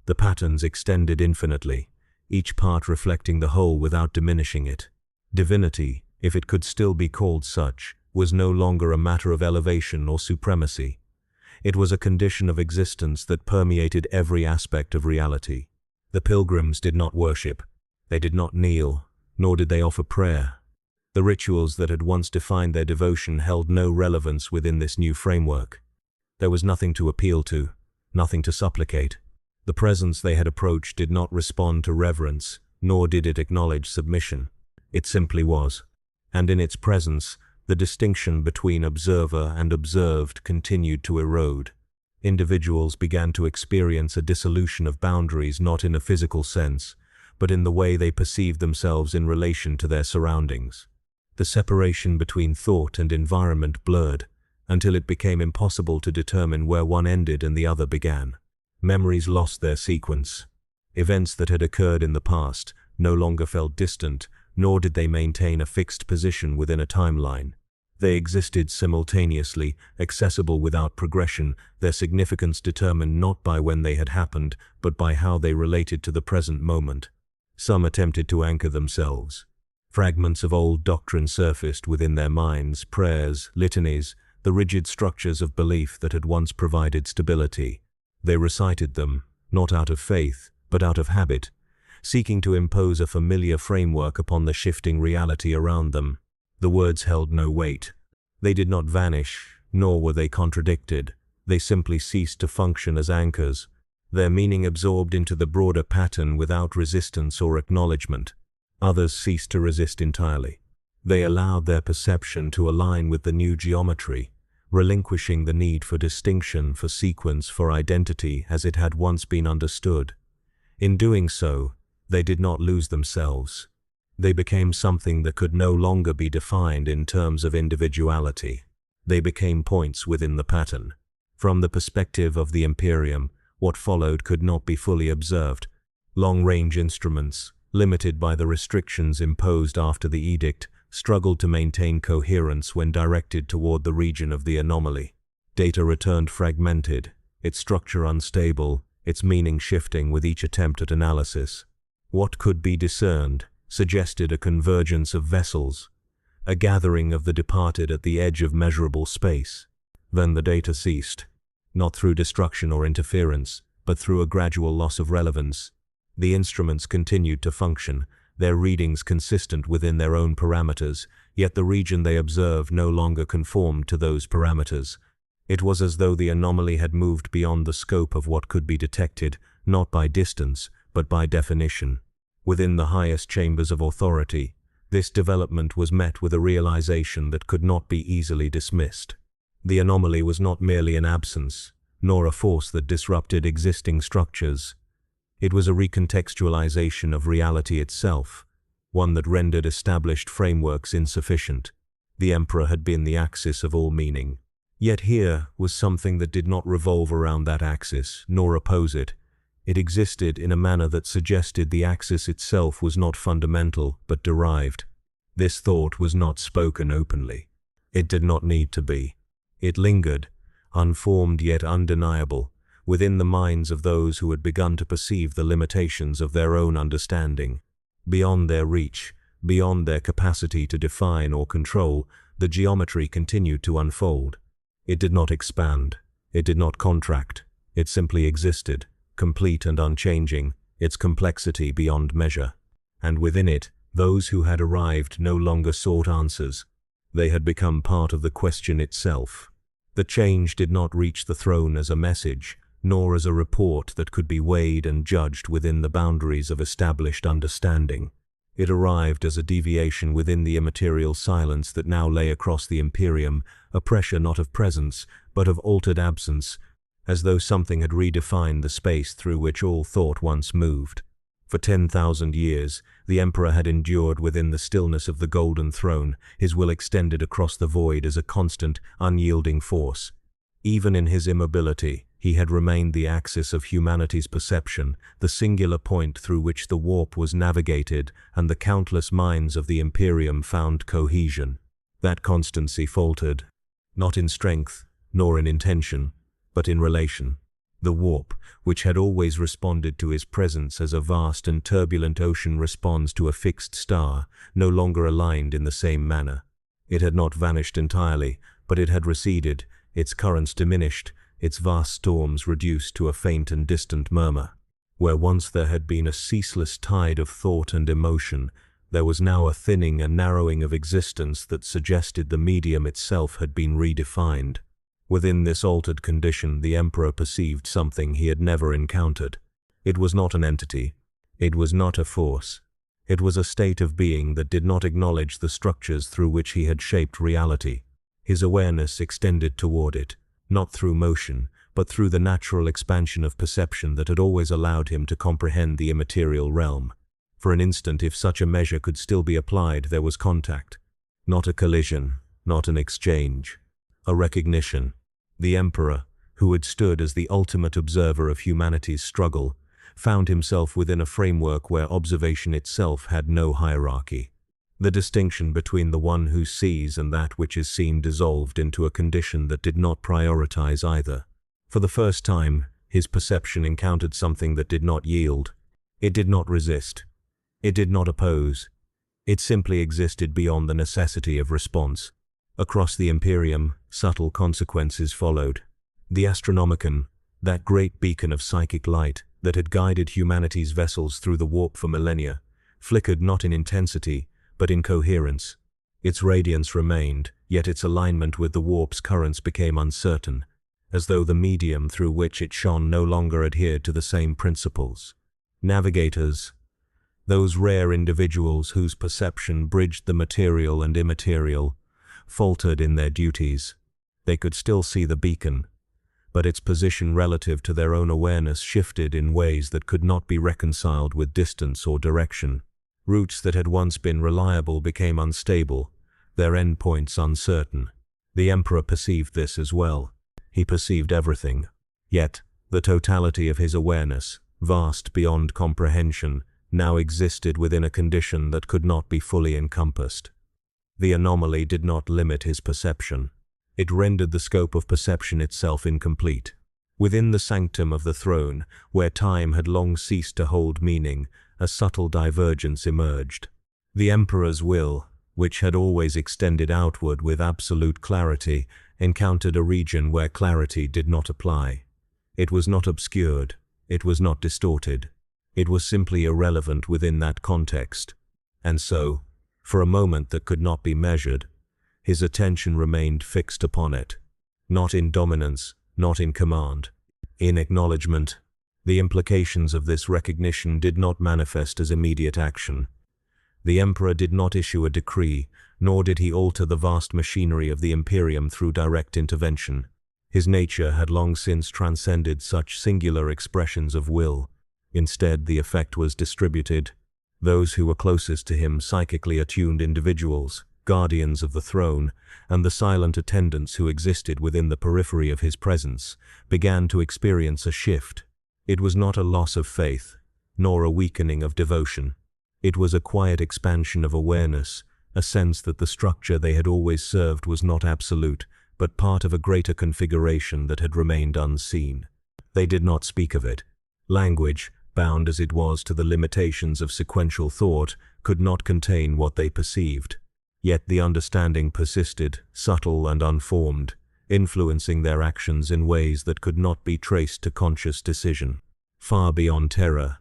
The patterns extended infinitely, each part reflecting the whole without diminishing it. Divinity, if it could still be called such, was no longer a matter of elevation or supremacy. It was a condition of existence that permeated every aspect of reality. The pilgrims did not worship, they did not kneel, nor did they offer prayer. The rituals that had once defined their devotion held no relevance within this new framework. There was nothing to appeal to, nothing to supplicate. The presence they had approached did not respond to reverence, nor did it acknowledge submission. It simply was. And in its presence, the distinction between observer and observed continued to erode. Individuals began to experience a dissolution of boundaries not in a physical sense, but in the way they perceived themselves in relation to their surroundings. The separation between thought and environment blurred, until it became impossible to determine where one ended and the other began. Memories lost their sequence. Events that had occurred in the past no longer felt distant, nor did they maintain a fixed position within a timeline. They existed simultaneously, accessible without progression, their significance determined not by when they had happened, but by how they related to the present moment. Some attempted to anchor themselves. Fragments of old doctrine surfaced within their minds, prayers, litanies, the rigid structures of belief that had once provided stability. They recited them, not out of faith, but out of habit, seeking to impose a familiar framework upon the shifting reality around them. The words held no weight. They did not vanish, nor were they contradicted. They simply ceased to function as anchors, their meaning absorbed into the broader pattern without resistance or acknowledgement. Others ceased to resist entirely. They allowed their perception to align with the new geometry, relinquishing the need for distinction, for sequence, for identity as it had once been understood. In doing so, they did not lose themselves. They became something that could no longer be defined in terms of individuality. They became points within the pattern. From the perspective of the Imperium, what followed could not be fully observed. Long-range instruments, limited by the restrictions imposed after the edict, struggled to maintain coherence when directed toward the region of the anomaly. Data returned fragmented, its structure unstable, its meaning shifting with each attempt at analysis. What could be discerned suggested a convergence of vessels, a gathering of the departed at the edge of measurable space. Then the data ceased, not through destruction or interference, but through a gradual loss of relevance. The instruments continued to function, their readings consistent within their own parameters, yet the region they observed no longer conformed to those parameters. It was as though the anomaly had moved beyond the scope of what could be detected, not by distance, but by definition. Within the highest chambers of authority, this development was met with a realization that could not be easily dismissed. The anomaly was not merely an absence, nor a force that disrupted existing structures. It was a recontextualization of reality itself, one that rendered established frameworks insufficient. The Emperor had been the axis of all meaning. Yet here was something that did not revolve around that axis, nor oppose it. It existed in a manner that suggested the axis itself was not fundamental, but derived. This thought was not spoken openly. It did not need to be. It lingered, unformed yet undeniable, within the minds of those who had begun to perceive the limitations of their own understanding. Beyond their reach, beyond their capacity to define or control, the geometry continued to unfold. It did not expand. It did not contract. It simply existed, complete and unchanging, its complexity beyond measure. And within it, those who had arrived no longer sought answers. They had become part of the question itself. The change did not reach the throne as a message, nor as a report that could be weighed and judged within the boundaries of established understanding. It arrived as a deviation within the immaterial silence that now lay across the Imperium, a pressure not of presence, but of altered absence, as though something had redefined the space through which all thought once moved. For 10,000 years, the Emperor had endured within the stillness of the Golden Throne, his will extended across the void as a constant, unyielding force. Even in his immobility, he had remained the axis of humanity's perception, the singular point through which the warp was navigated and the countless minds of the Imperium found cohesion. That constancy faltered, not in strength, nor in intention, but in relation. The warp, which had always responded to his presence as a vast and turbulent ocean responds to a fixed star, no longer aligned in the same manner. It had not vanished entirely, but it had receded, its currents diminished, its vast storms reduced to a faint and distant murmur. Where once there had been a ceaseless tide of thought and emotion, there was now a thinning and narrowing of existence that suggested the medium itself had been redefined. Within this altered condition, the Emperor perceived something he had never encountered. It was not an entity. It was not a force. It was a state of being that did not acknowledge the structures through which he had shaped reality. His awareness extended toward it, not through motion, but through the natural expansion of perception that had always allowed him to comprehend the immaterial realm. For an instant, if such a measure could still be applied, there was contact. Not a collision, not an exchange. A recognition. The Emperor, who had stood as the ultimate observer of humanity's struggle, found himself within a framework where observation itself had no hierarchy. The distinction between the one who sees and that which is seen dissolved into a condition that did not prioritize either. For the first time, his perception encountered something that did not yield. It did not resist. It did not oppose. It simply existed beyond the necessity of response. Across the Imperium, subtle consequences followed. The Astronomicon, that great beacon of psychic light that had guided humanity's vessels through the warp for millennia, flickered not in intensity, but in coherence. Its radiance remained, yet its alignment with the warp's currents became uncertain, as though the medium through which it shone no longer adhered to the same principles. Navigators, those rare individuals whose perception bridged the material and immaterial, faltered in their duties. They could still see the beacon, but its position relative to their own awareness shifted in ways that could not be reconciled with distance or direction. Routes that had once been reliable became unstable, their endpoints uncertain. The Emperor perceived this as well. He perceived everything. Yet, the totality of his awareness, vast beyond comprehension, now existed within a condition that could not be fully encompassed. The anomaly did not limit his perception. It rendered the scope of perception itself incomplete. Within the sanctum of the throne, where time had long ceased to hold meaning, a subtle divergence emerged. The Emperor's will, which had always extended outward with absolute clarity, encountered a region where clarity did not apply. It was not obscured. It was not distorted. It was simply irrelevant within that context. And so, for a moment that could not be measured, his attention remained fixed upon it. Not in dominance, not in command. In acknowledgement. The implications of this recognition did not manifest as immediate action. The Emperor did not issue a decree, nor did he alter the vast machinery of the Imperium through direct intervention. His nature had long since transcended such singular expressions of will. Instead, the effect was distributed. Those who were closest to him, psychically attuned individuals, guardians of the throne, and the silent attendants who existed within the periphery of his presence, began to experience a shift. It was not a loss of faith, nor a weakening of devotion. It was a quiet expansion of awareness, a sense that the structure they had always served was not absolute, but part of a greater configuration that had remained unseen. They did not speak of it. Language, bound as it was to the limitations of sequential thought, could not contain what they perceived. Yet the understanding persisted, subtle and unformed, influencing their actions in ways that could not be traced to conscious decision. Far beyond terror,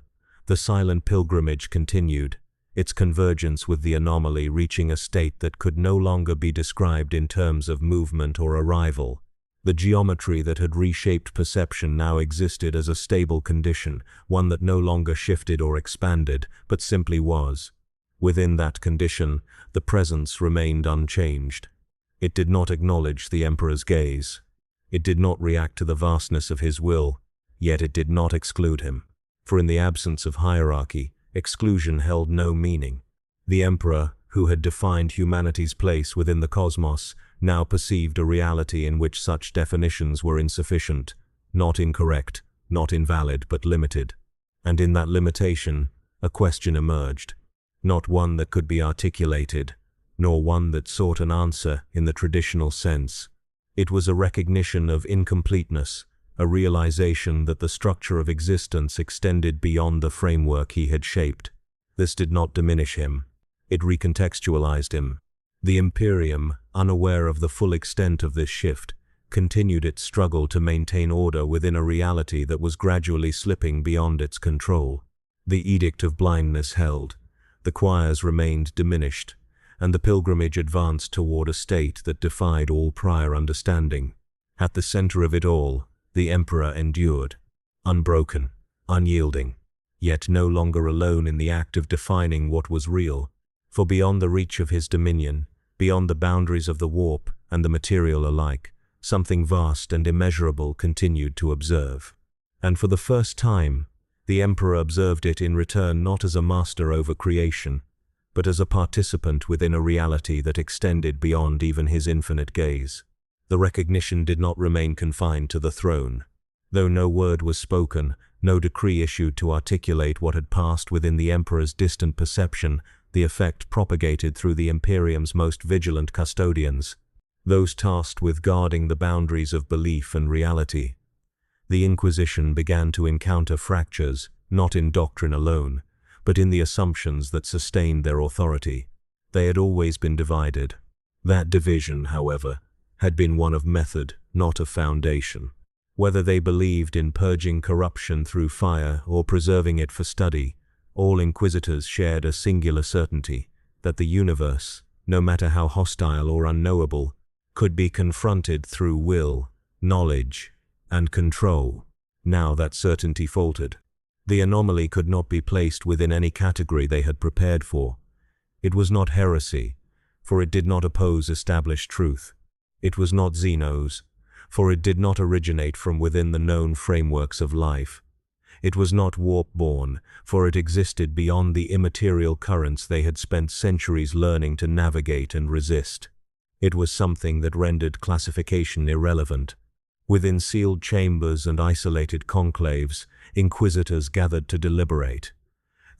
the silent pilgrimage continued, its convergence with the anomaly reaching a state that could no longer be described in terms of movement or arrival. The geometry that had reshaped perception now existed as a stable condition, one that no longer shifted or expanded, but simply was. Within that condition, the presence remained unchanged. It did not acknowledge the Emperor's gaze. It did not react to the vastness of his will, yet it did not exclude him. For in the absence of hierarchy, exclusion held no meaning. The Emperor, who had defined humanity's place within the cosmos, now perceived a reality in which such definitions were insufficient, not incorrect, not invalid, but limited. And in that limitation, a question emerged. Not one that could be articulated, nor one that sought an answer in the traditional sense. It was a recognition of incompleteness, a realization that the structure of existence extended beyond the framework he had shaped. This did not diminish him. It recontextualized him. The Imperium, unaware of the full extent of this shift, continued its struggle to maintain order within a reality that was gradually slipping beyond its control. The edict of blindness held. The choirs remained diminished, and the pilgrimage advanced toward a state that defied all prior understanding. At the center of it all, the Emperor endured, unbroken, unyielding, yet no longer alone in the act of defining what was real. For beyond the reach of his dominion, beyond the boundaries of the warp and the material alike, something vast and immeasurable continued to observe. And for the first time, the Emperor observed it in return not as a master over creation, but as a participant within a reality that extended beyond even his infinite gaze. The recognition did not remain confined to the throne. Though no word was spoken, no decree issued to articulate what had passed within the Emperor's distant perception, the effect propagated through the Imperium's most vigilant custodians, those tasked with guarding the boundaries of belief and reality. The Inquisition began to encounter fractures, not in doctrine alone, but in the assumptions that sustained their authority. They had always been divided. That division, however, had been one of method, not of foundation. Whether they believed in purging corruption through fire or preserving it for study, all inquisitors shared a singular certainty that the universe, no matter how hostile or unknowable, could be confronted through will, knowledge, and control. Now that certainty faltered. The anomaly could not be placed within any category they had prepared for. It was not heresy, for it did not oppose established truth. It was not Xenos, for it did not originate from within the known frameworks of life. It was not warp-born, for it existed beyond the immaterial currents they had spent centuries learning to navigate and resist. It was something that rendered classification irrelevant. Within sealed chambers and isolated conclaves, inquisitors gathered to deliberate.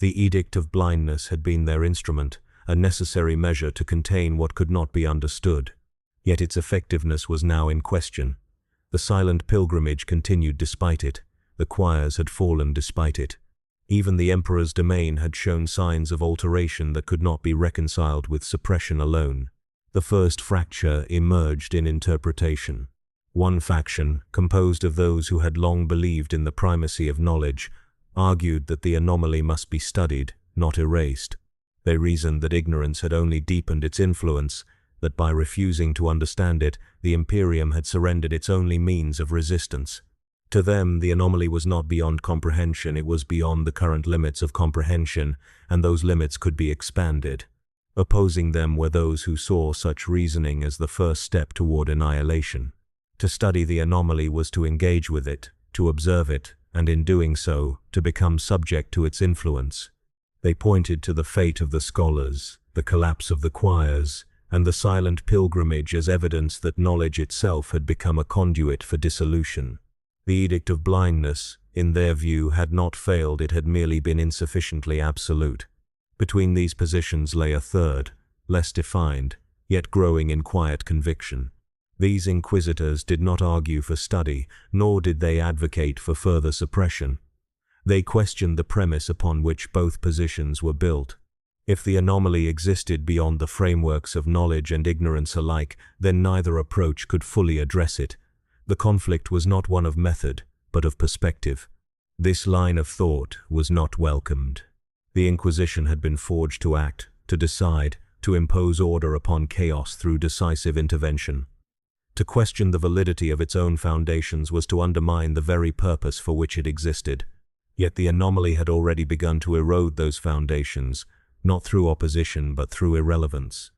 The Edict of Blindness had been their instrument, a necessary measure to contain what could not be understood. Yet its effectiveness was now in question. The silent pilgrimage continued despite it. The choirs had fallen despite it. Even the Emperor's domain had shown signs of alteration that could not be reconciled with suppression alone. The first fracture emerged in interpretation. One faction, composed of those who had long believed in the primacy of knowledge, argued that the anomaly must be studied, not erased. They reasoned that ignorance had only deepened its influence, that by refusing to understand it, the Imperium had surrendered its only means of resistance. To them, the anomaly was not beyond comprehension, it was beyond the current limits of comprehension, and those limits could be expanded. Opposing them were those who saw such reasoning as the first step toward annihilation. To study the anomaly was to engage with it, to observe it, and in doing so, to become subject to its influence. They pointed to the fate of the scholars, the collapse of the choirs, and the silent pilgrimage as evidence that knowledge itself had become a conduit for dissolution. The Edict of Blindness, in their view, had not failed, it had merely been insufficiently absolute. Between these positions lay a third, less defined, yet growing in quiet conviction. These inquisitors did not argue for study, nor did they advocate for further suppression. They questioned the premise upon which both positions were built. If the anomaly existed beyond the frameworks of knowledge and ignorance alike, then neither approach could fully address it. The conflict was not one of method, but of perspective. This line of thought was not welcomed. The Inquisition had been forged to act, to decide, to impose order upon chaos through decisive intervention. To question the validity of its own foundations was to undermine the very purpose for which it existed. Yet the anomaly had already begun to erode those foundations, not through opposition but through irrelevance.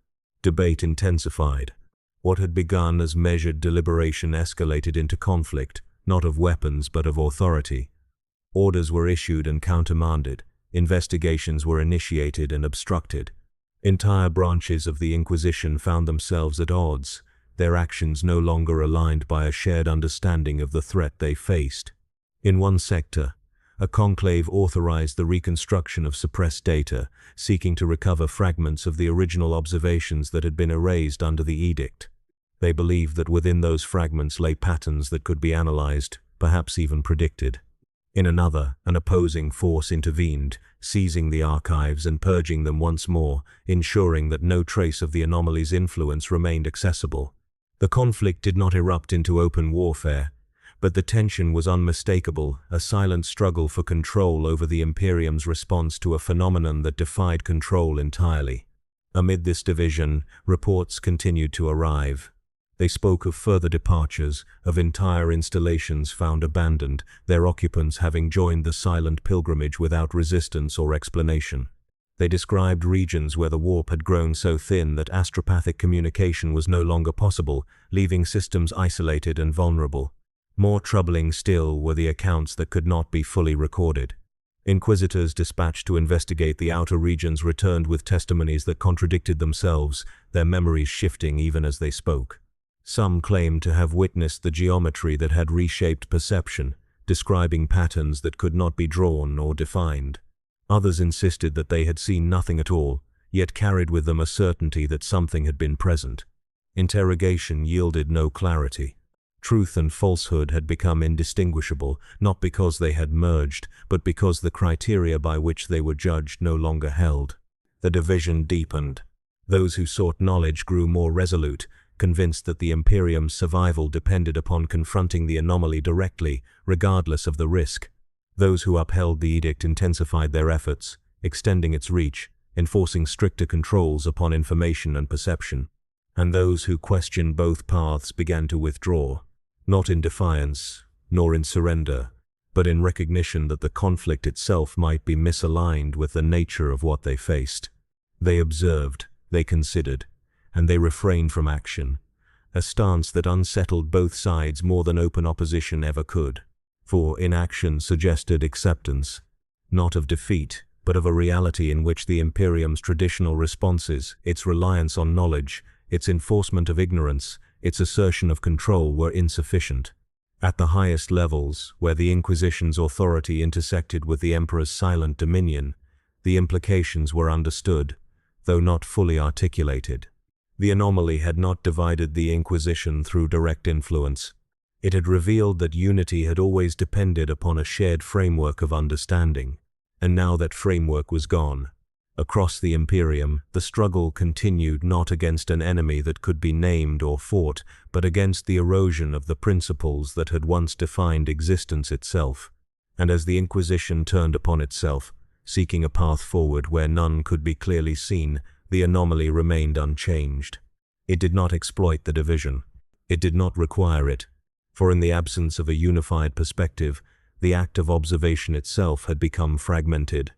Debate intensified. What had begun as measured deliberation escalated into conflict, not of weapons but of authority. Orders were issued and countermanded. Investigations were initiated and obstructed. Entire branches of the Inquisition found themselves at odds, their actions no longer aligned by a shared understanding of the threat they faced. In one sector, a conclave authorized the reconstruction of suppressed data, seeking to recover fragments of the original observations that had been erased under the edict. They believed that within those fragments lay patterns that could be analyzed, perhaps even predicted. In another, an opposing force intervened, seizing the archives and purging them once more, ensuring that no trace of the anomaly's influence remained accessible. The conflict did not erupt into open warfare, but the tension was unmistakable, a silent struggle for control over the Imperium's response to a phenomenon that defied control entirely. Amid this division, reports continued to arrive. They spoke of further departures, of entire installations found abandoned, their occupants having joined the silent pilgrimage without resistance or explanation. They described regions where the warp had grown so thin that astropathic communication was no longer possible, leaving systems isolated and vulnerable. More troubling still were the accounts that could not be fully recorded. Inquisitors dispatched to investigate the outer regions returned with testimonies that contradicted themselves, their memories shifting even as they spoke. Some claimed to have witnessed the geometry that had reshaped perception, describing patterns that could not be drawn or defined. Others insisted that they had seen nothing at all, yet carried with them a certainty that something had been present. Interrogation yielded no clarity. Truth and falsehood had become indistinguishable, not because they had merged, but because the criteria by which they were judged no longer held. The division deepened. Those who sought knowledge grew more resolute, convinced that the Imperium's survival depended upon confronting the anomaly directly, regardless of the risk. Those who upheld the edict intensified their efforts, extending its reach, enforcing stricter controls upon information and perception. And those who questioned both paths began to withdraw, not in defiance, nor in surrender, but in recognition that the conflict itself might be misaligned with the nature of what they faced. They observed, they considered, and they refrained from action, a stance that unsettled both sides more than open opposition ever could. For inaction suggested acceptance, not of defeat, but of a reality in which the Imperium's traditional responses, its reliance on knowledge, its enforcement of ignorance, its assertion of control were insufficient. At the highest levels, where the Inquisition's authority intersected with the Emperor's silent dominion, the implications were understood, though not fully articulated. The anomaly had not divided the Inquisition through direct influence. It had revealed that unity had always depended upon a shared framework of understanding, and now that framework was gone. Across the Imperium, the struggle continued not against an enemy that could be named or fought, but against the erosion of the principles that had once defined existence itself. And as the Inquisition turned upon itself, seeking a path forward where none could be clearly seen, the anomaly remained unchanged. It did not exploit the division. It did not require it, for in the absence of a unified perspective, the act of observation itself had become fragmented.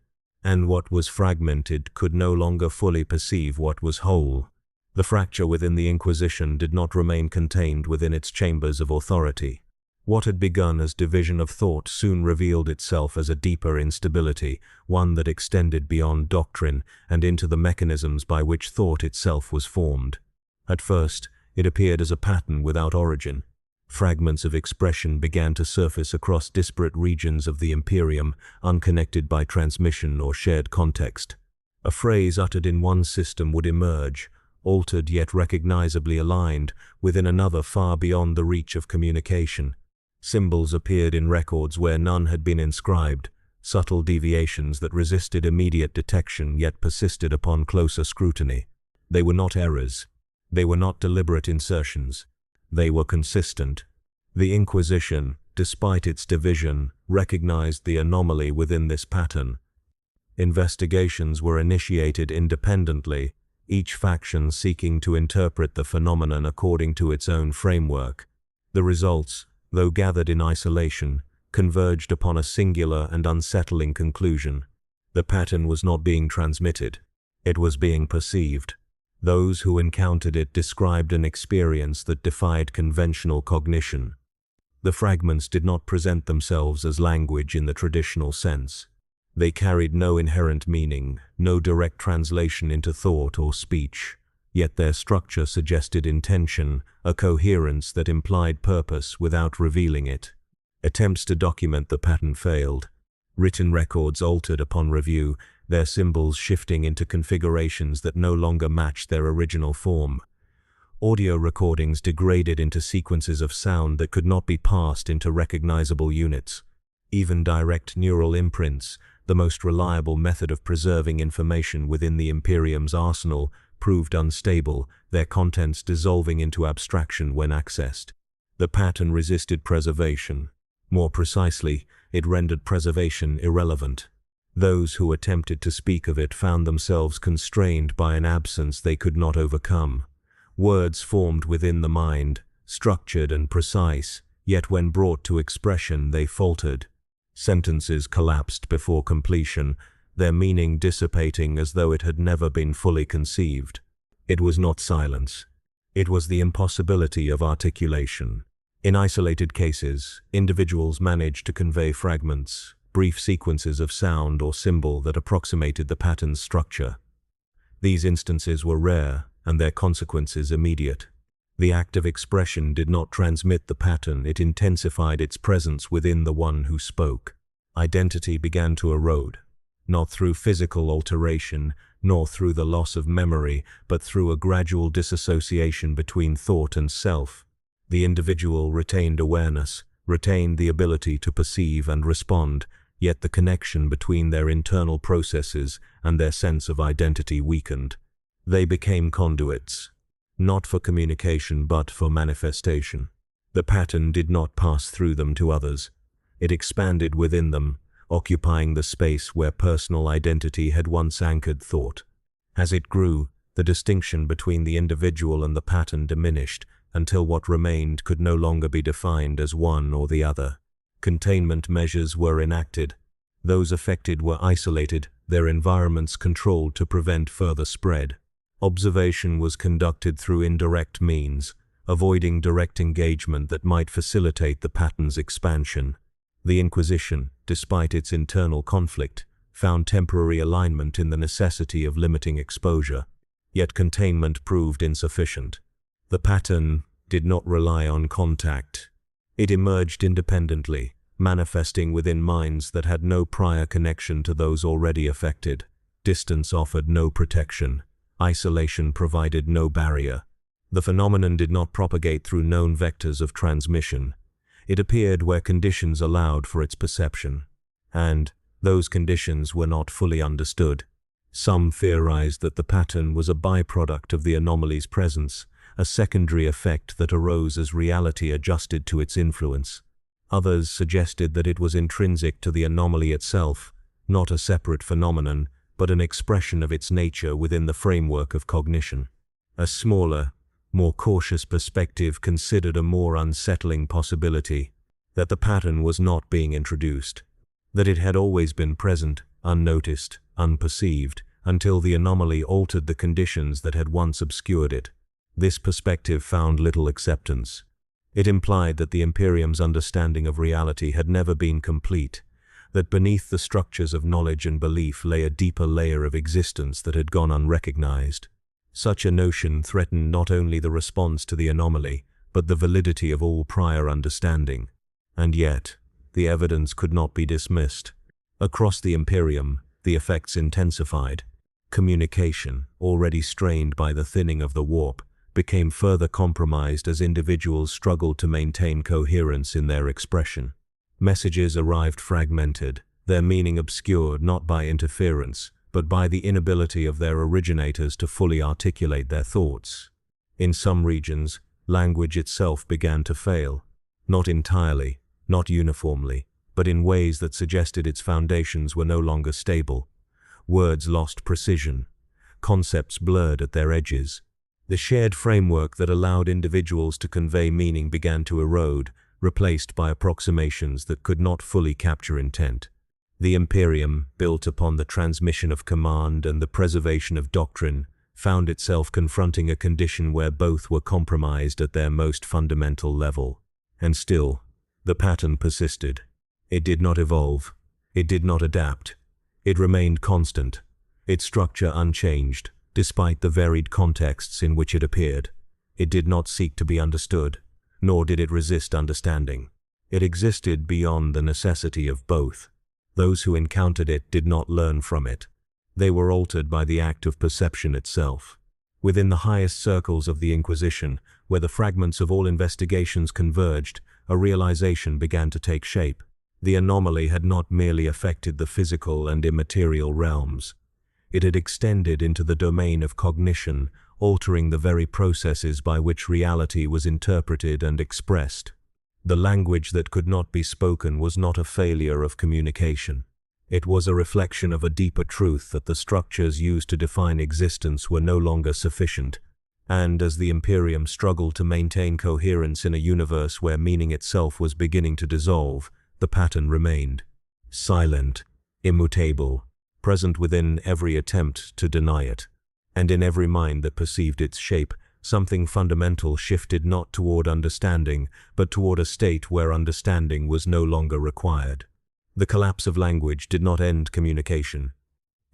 And what was fragmented could no longer fully perceive what was whole. The fracture within the Inquisition did not remain contained within its chambers of authority. What had begun as division of thought soon revealed itself as a deeper instability, one that extended beyond doctrine and into the mechanisms by which thought itself was formed. At first, it appeared as a pattern without origin. Fragments of expression began to surface across disparate regions of the Imperium, unconnected by transmission or shared context. A phrase uttered in one system would emerge, altered yet recognizably aligned, within another far beyond the reach of communication. Symbols appeared in records where none had been inscribed, subtle deviations that resisted immediate detection yet persisted upon closer scrutiny. They were not errors. They were not deliberate insertions. They were consistent. The Inquisition, despite its division, recognized the anomaly within this pattern. Investigations were initiated independently, each faction seeking to interpret the phenomenon according to its own framework. The results, though gathered in isolation, converged upon a singular and unsettling conclusion. The pattern was not being transmitted. It was being perceived. Those who encountered it described an experience that defied conventional cognition. The fragments did not present themselves as language in the traditional sense. They carried no inherent meaning, no direct translation into thought or speech, yet their structure suggested intention, a coherence that implied purpose without revealing it. Attempts to document the pattern failed. Written records altered upon review, their symbols shifting into configurations that no longer matched their original form. Audio recordings degraded into sequences of sound that could not be parsed into recognizable units. Even direct neural imprints, the most reliable method of preserving information within the Imperium's arsenal, proved unstable, their contents dissolving into abstraction when accessed. The pattern resisted preservation. More precisely, it rendered preservation irrelevant. Those who attempted to speak of it found themselves constrained by an absence they could not overcome. Words formed within the mind, structured and precise, yet when brought to expression they faltered. Sentences collapsed before completion, their meaning dissipating as though it had never been fully conceived. It was not silence. It was the impossibility of articulation. In isolated cases, individuals managed to convey fragments, brief sequences of sound or symbol that approximated the pattern's structure. These instances were rare, and their consequences immediate. The act of expression did not transmit the pattern, it intensified its presence within the one who spoke. Identity began to erode, not through physical alteration, nor through the loss of memory, but through a gradual disassociation between thought and self. The individual retained awareness, retained the ability to perceive and respond, yet the connection between their internal processes and their sense of identity weakened. They became conduits, not for communication but for manifestation. The pattern did not pass through them to others. It expanded within them, occupying the space where personal identity had once anchored thought. As it grew, the distinction between the individual and the pattern diminished until what remained could no longer be defined as one or the other. Containment measures were enacted. Those affected were isolated, their environments controlled to prevent further spread. Observation was conducted through indirect means, avoiding direct engagement that might facilitate the pattern's expansion. The Inquisition, despite its internal conflict, found temporary alignment in the necessity of limiting exposure, yet containment proved insufficient. The pattern did not rely on contact. It emerged independently, manifesting within minds that had no prior connection to those already affected. Distance offered no protection. Isolation provided no barrier. The phenomenon did not propagate through known vectors of transmission. It appeared where conditions allowed for its perception, and those conditions were not fully understood. Some theorized that the pattern was a byproduct of the anomaly's presence, a secondary effect that arose as reality adjusted to its influence. Others suggested that it was intrinsic to the anomaly itself, not a separate phenomenon, but an expression of its nature within the framework of cognition. A smaller, more cautious perspective considered a more unsettling possibility, that the pattern was not being introduced, that it had always been present, unnoticed, unperceived, until the anomaly altered the conditions that had once obscured it. This perspective found little acceptance. It implied that the Imperium's understanding of reality had never been complete, that beneath the structures of knowledge and belief lay a deeper layer of existence that had gone unrecognized. Such a notion threatened not only the response to the anomaly, but the validity of all prior understanding. And yet, the evidence could not be dismissed. Across the Imperium, the effects intensified. Communication, already strained by the thinning of the warp, became further compromised as individuals struggled to maintain coherence in their expression. Messages arrived fragmented, their meaning obscured not by interference, but by the inability of their originators to fully articulate their thoughts. In some regions, language itself began to fail, not entirely, not uniformly, but in ways that suggested its foundations were no longer stable. Words lost precision, concepts blurred at their edges. The shared framework that allowed individuals to convey meaning began to erode, replaced by approximations that could not fully capture intent. The Imperium, built upon the transmission of command and the preservation of doctrine, found itself confronting a condition where both were compromised at their most fundamental level. And still, the pattern persisted. It did not evolve. It did not adapt. It remained constant, its structure unchanged, despite the varied contexts in which it appeared. It did not seek to be understood, nor did it resist understanding. It existed beyond the necessity of both. Those who encountered it did not learn from it. They were altered by the act of perception itself. Within the highest circles of the Inquisition, where the fragments of all investigations converged, a realization began to take shape. The anomaly had not merely affected the physical and immaterial realms. It had extended into the domain of cognition, altering the very processes by which reality was interpreted and expressed. The language that could not be spoken was not a failure of communication. It was a reflection of a deeper truth that the structures used to define existence were no longer sufficient. And as the Imperium struggled to maintain coherence in a universe where meaning itself was beginning to dissolve, the pattern remained. Silent, immutable, present within every attempt to deny it. And in every mind that perceived its shape, something fundamental shifted not toward understanding, but toward a state where understanding was no longer required. The collapse of language did not end communication.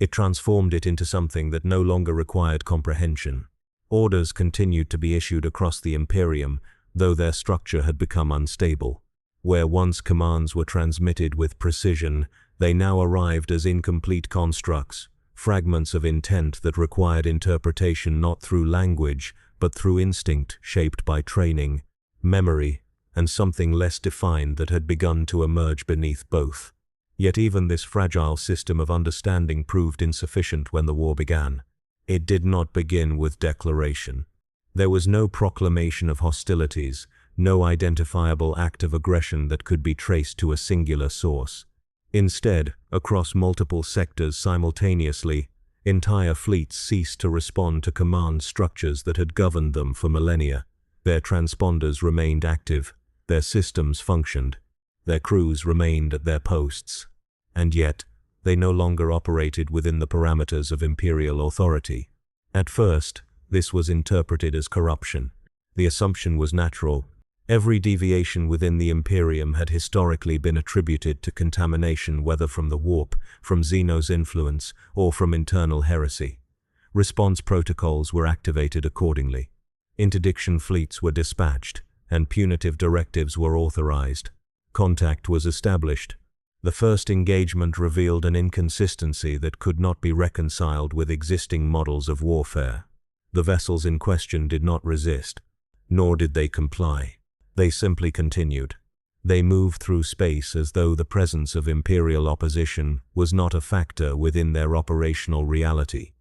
It transformed it into something that no longer required comprehension. Orders continued to be issued across the Imperium, though their structure had become unstable. Where once commands were transmitted with precision, they now arrived as incomplete constructs, fragments of intent that required interpretation not through language, but through instinct shaped by training. memory, and something less defined that had begun to emerge beneath both. Yet even this fragile system of understanding proved insufficient when the war began. It did not begin with declaration. There was no proclamation of hostilities, no identifiable act of aggression that could be traced to a singular source. Instead, across multiple sectors simultaneously, entire fleets ceased to respond to command structures that had governed them for millennia. Their transponders remained active, their systems functioned, their crews remained at their posts. And yet, they no longer operated within the parameters of imperial authority. At first, this was interpreted as corruption. The assumption was natural. Every deviation within the Imperium had historically been attributed to contamination, whether from the warp, from Xeno's influence, or from internal heresy. Response protocols were activated accordingly. Interdiction fleets were dispatched, and punitive directives were authorized. Contact was established. The first engagement revealed an inconsistency that could not be reconciled with existing models of warfare. The vessels in question did not resist, nor did they comply. They simply continued. They moved through space as though the presence of imperial opposition was not a factor within their operational reality.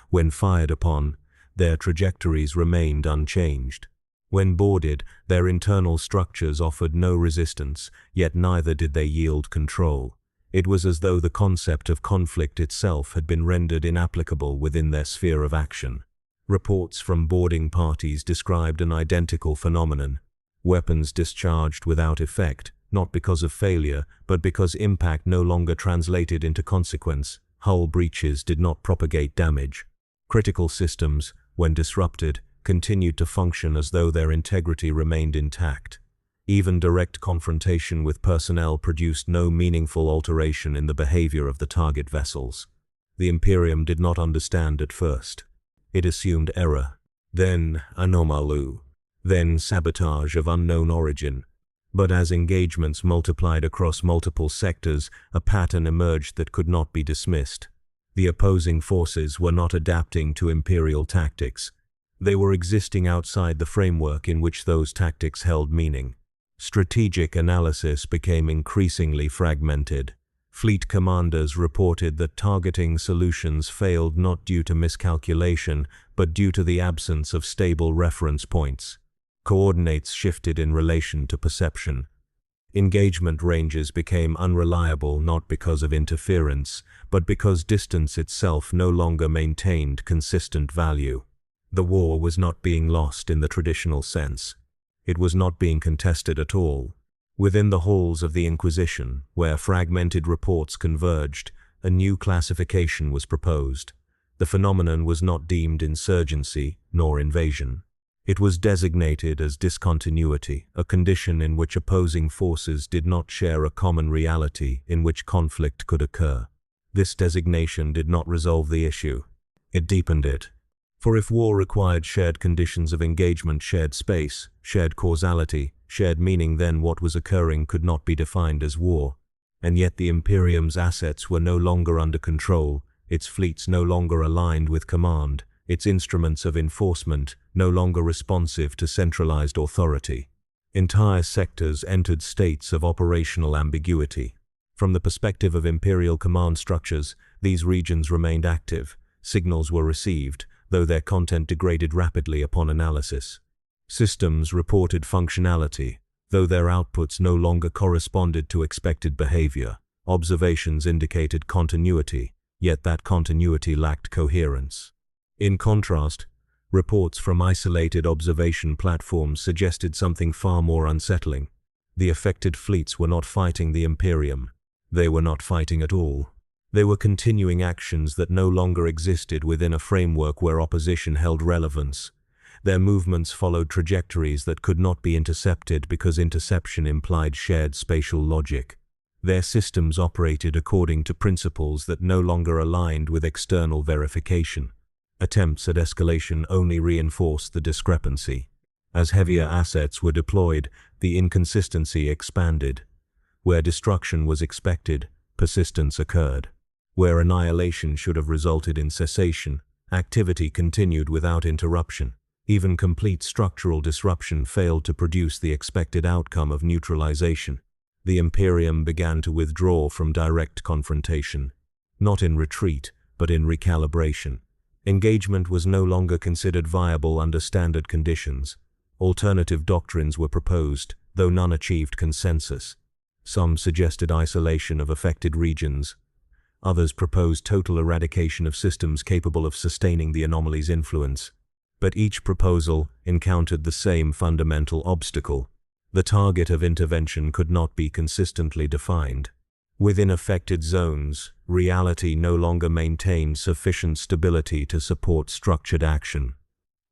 When fired upon, their trajectories remained unchanged. When boarded, their internal structures offered no resistance, yet neither did they yield control. It was as though the concept of conflict itself had been rendered inapplicable within their sphere of action. Reports from boarding parties described an identical phenomenon. Weapons discharged without effect, not because of failure, but because impact no longer translated into consequence. Hull breaches did not propagate damage. Critical systems, when disrupted, continued to function as though their integrity remained intact. Even direct confrontation with personnel produced no meaningful alteration in the behavior of the target vessels. The Imperium did not understand at first. It assumed error, then anomaly, then sabotage of unknown origin. But as engagements multiplied across multiple sectors, a pattern emerged that could not be dismissed. The opposing forces were not adapting to imperial tactics. They were existing outside the framework in which those tactics held meaning. Strategic analysis became increasingly fragmented. Fleet commanders reported that targeting solutions failed not due to miscalculation, but due to the absence of stable reference points. Coordinates shifted in relation to perception. Engagement ranges became unreliable not because of interference, but because distance itself no longer maintained consistent value. The war was not being lost in the traditional sense. It was not being contested at all. Within the halls of the Inquisition, where fragmented reports converged, a new classification was proposed. The phenomenon was not deemed insurgency nor invasion. It was designated as discontinuity, a condition in which opposing forces did not share a common reality in which conflict could occur. This designation did not resolve the issue. It deepened it. For if war required shared conditions of engagement, shared space, shared causality, shared meaning, then what was occurring could not be defined as war. And yet the Imperium's assets were no longer under control, its fleets no longer aligned with command, its instruments of enforcement no longer responsive to centralized authority. Entire sectors entered states of operational ambiguity. From the perspective of imperial command structures, these regions remained active. Signals were received, though their content degraded rapidly upon analysis. Systems reported functionality, though their outputs no longer corresponded to expected behavior. Observations indicated continuity, yet that continuity lacked coherence. In contrast, reports from isolated observation platforms suggested something far more unsettling. The affected fleets were not fighting the Imperium. They were not fighting at all. They were continuing actions that no longer existed within a framework where opposition held relevance. Their movements followed trajectories that could not be intercepted because interception implied shared spatial logic. Their systems operated according to principles that no longer aligned with external verification. Attempts at escalation only reinforced the discrepancy. As heavier assets were deployed, the inconsistency expanded. Where destruction was expected, persistence occurred. Where annihilation should have resulted in cessation, activity continued without interruption. Even complete structural disruption failed to produce the expected outcome of neutralization. The Imperium began to withdraw from direct confrontation, not in retreat, but in recalibration. Engagement was no longer considered viable under standard conditions. Alternative doctrines were proposed, though none achieved consensus. Some suggested isolation of affected regions. Others proposed total eradication of systems capable of sustaining the anomaly's influence. But each proposal encountered the same fundamental obstacle. The target of intervention could not be consistently defined. Within affected zones, reality no longer maintained sufficient stability to support structured action.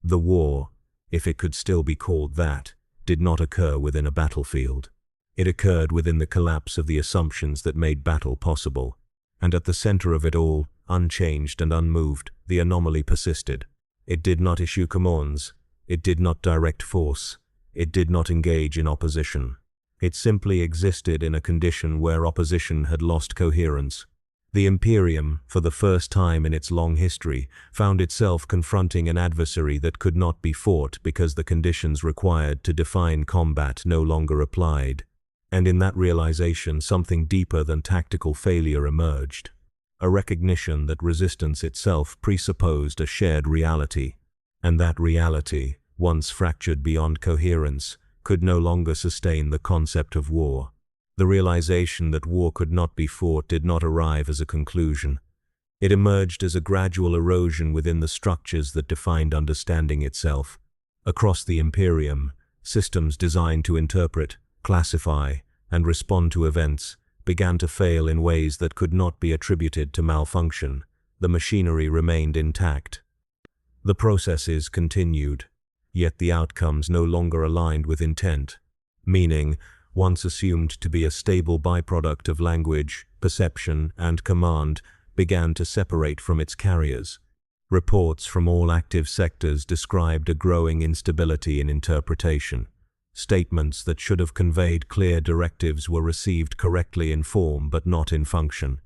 The war, if it could still be called that, did not occur within a battlefield. It occurred within the collapse of the assumptions that made battle possible. And at the center of it all, unchanged and unmoved, the anomaly persisted. It did not issue commands. It did not direct force. It did not engage in opposition. It simply existed in a condition where opposition had lost coherence. The Imperium, for the first time in its long history, found itself confronting an adversary that could not be fought because the conditions required to define combat no longer applied. And in that realization, something deeper than tactical failure emerged. A recognition that resistance itself presupposed a shared reality. And that reality, once fractured beyond coherence, could no longer sustain the concept of war. The realization that war could not be fought did not arrive as a conclusion. It emerged as a gradual erosion within the structures that defined understanding itself. Across the Imperium, systems designed to interpret, classify, and respond to events began to fail in ways that could not be attributed to malfunction. The machinery remained intact. The processes continued, yet the outcomes no longer aligned with intent. Meaning, once assumed to be a stable byproduct of language, perception, and command, began to separate from its carriers. Reports from all active sectors described a growing instability in interpretation. Statements that should have conveyed clear directives were received correctly in form but not in function.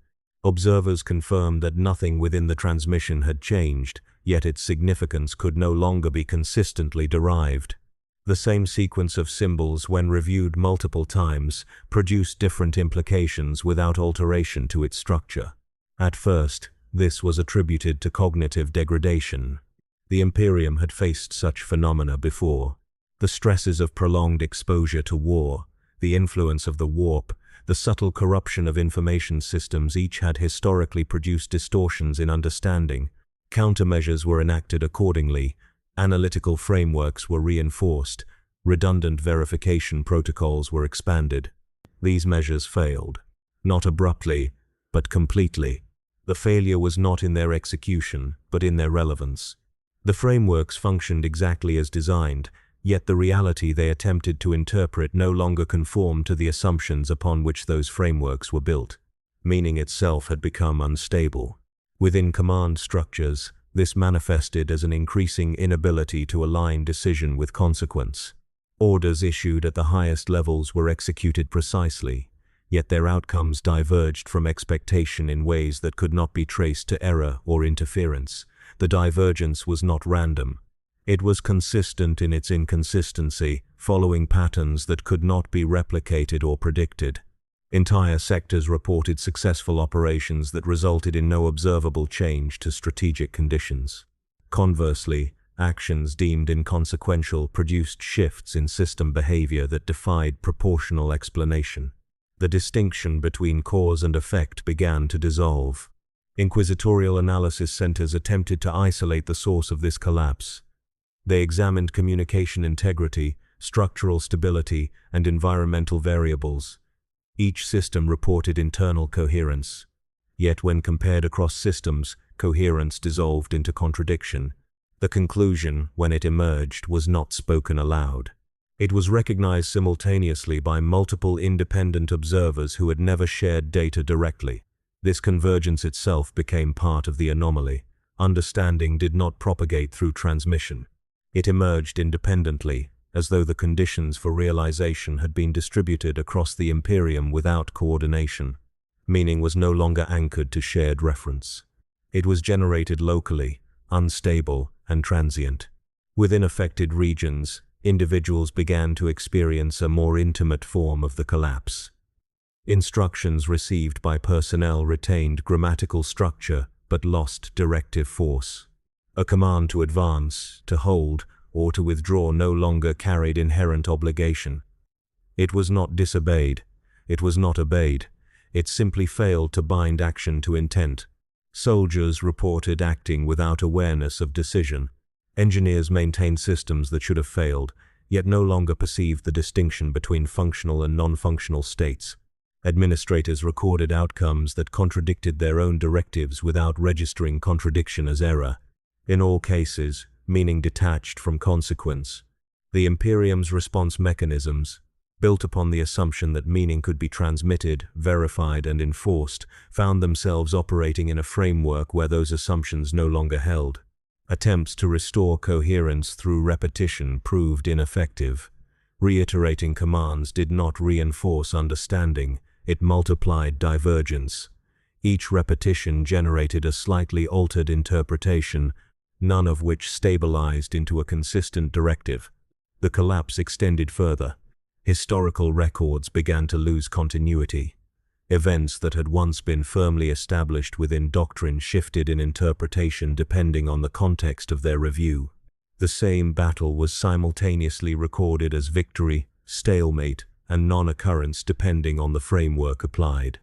Observers confirmed that nothing within the transmission had changed, yet its significance could no longer be consistently derived. The same sequence of symbols, when reviewed multiple times, produced different implications without alteration to its structure. At first, this was attributed to cognitive degradation. The Imperium had faced such phenomena before. The stresses of prolonged exposure to war, the influence of the warp, the subtle corruption of information systems each had historically produced distortions in understanding. Countermeasures were enacted accordingly. Analytical frameworks were reinforced. Redundant verification protocols were expanded. These measures failed. Not abruptly, but completely. The failure was not in their execution, but in their relevance. The frameworks functioned exactly as designed, yet the reality they attempted to interpret no longer conformed to the assumptions upon which those frameworks were built. Meaning itself had become unstable. Within command structures, this manifested as an increasing inability to align decision with consequence. Orders issued at the highest levels were executed precisely, yet their outcomes diverged from expectation in ways that could not be traced to error or interference. The divergence was not random. It was consistent in its inconsistency, following patterns that could not be replicated or predicted. Entire sectors reported successful operations that resulted in no observable change to strategic conditions. Conversely, actions deemed inconsequential produced shifts in system behavior that defied proportional explanation. The distinction between cause and effect began to dissolve. Inquisitorial analysis centers attempted to isolate the source of this collapse. They examined communication integrity, structural stability, and environmental variables. Each system reported internal coherence. Yet when compared across systems, coherence dissolved into contradiction. The conclusion, when it emerged, was not spoken aloud. It was recognized simultaneously by multiple independent observers who had never shared data directly. This convergence itself became part of the anomaly. Understanding did not propagate through transmission. It emerged independently, as though the conditions for realization had been distributed across the Imperium without coordination. Meaning was no longer anchored to shared reference. It was generated locally, unstable, and transient. Within affected regions, individuals began to experience a more intimate form of the collapse. Instructions received by personnel retained grammatical structure but lost directive force. A command to advance, to hold, or to withdraw no longer carried inherent obligation. It was not disobeyed, it was not obeyed, it simply failed to bind action to intent. Soldiers reported acting without awareness of decision. Engineers maintained systems that should have failed, yet no longer perceived the distinction between functional and non-functional states. Administrators recorded outcomes that contradicted their own directives without registering contradiction as error. In all cases, meaning detached from consequence. The Imperium's response mechanisms, built upon the assumption that meaning could be transmitted, verified, and enforced, found themselves operating in a framework where those assumptions no longer held. Attempts to restore coherence through repetition proved ineffective. Reiterating commands did not reinforce understanding, it multiplied divergence. Each repetition generated a slightly altered interpretation, none of which stabilized into a consistent directive. The collapse extended further. Historical records began to lose continuity. Events that had once been firmly established within doctrine shifted in interpretation depending on the context of their review. The same battle was simultaneously recorded as victory, stalemate, and non-occurrence depending on the framework applied.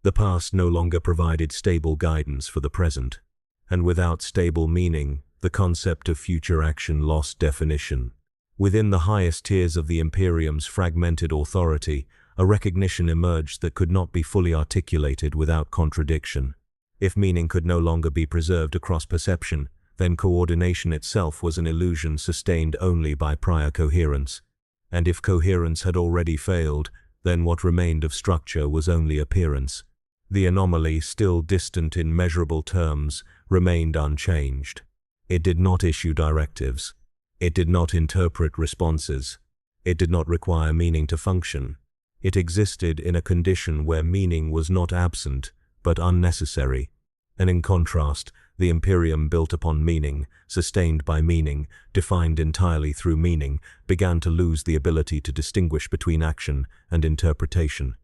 The past no longer provided stable guidance for the present, and without stable meaning, the concept of future action lost definition. Within the highest tiers of the Imperium's fragmented authority, a recognition emerged that could not be fully articulated without contradiction. If meaning could no longer be preserved across perception, then coordination itself was an illusion sustained only by prior coherence. And if coherence had already failed, then what remained of structure was only appearance. The anomaly, still distant in measurable terms, remained unchanged. It did not issue directives. It did not interpret responses. It did not require meaning to function. It existed in a condition where meaning was not absent, but unnecessary. And in contrast, the Imperium built upon meaning, sustained by meaning, defined entirely through meaning, began to lose the ability to distinguish between action and interpretation.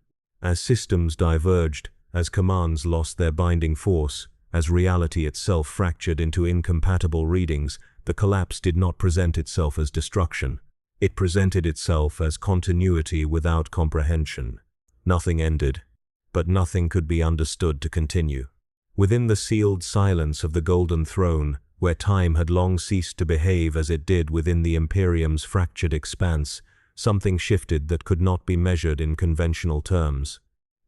As systems diverged, as commands lost their binding force, as reality itself fractured into incompatible readings, the collapse did not present itself as destruction. It presented itself as continuity without comprehension. Nothing ended, but nothing could be understood to continue. Within the sealed silence of the Golden Throne, where time had long ceased to behave as it did within the Imperium's fractured expanse, something shifted that could not be measured in conventional terms.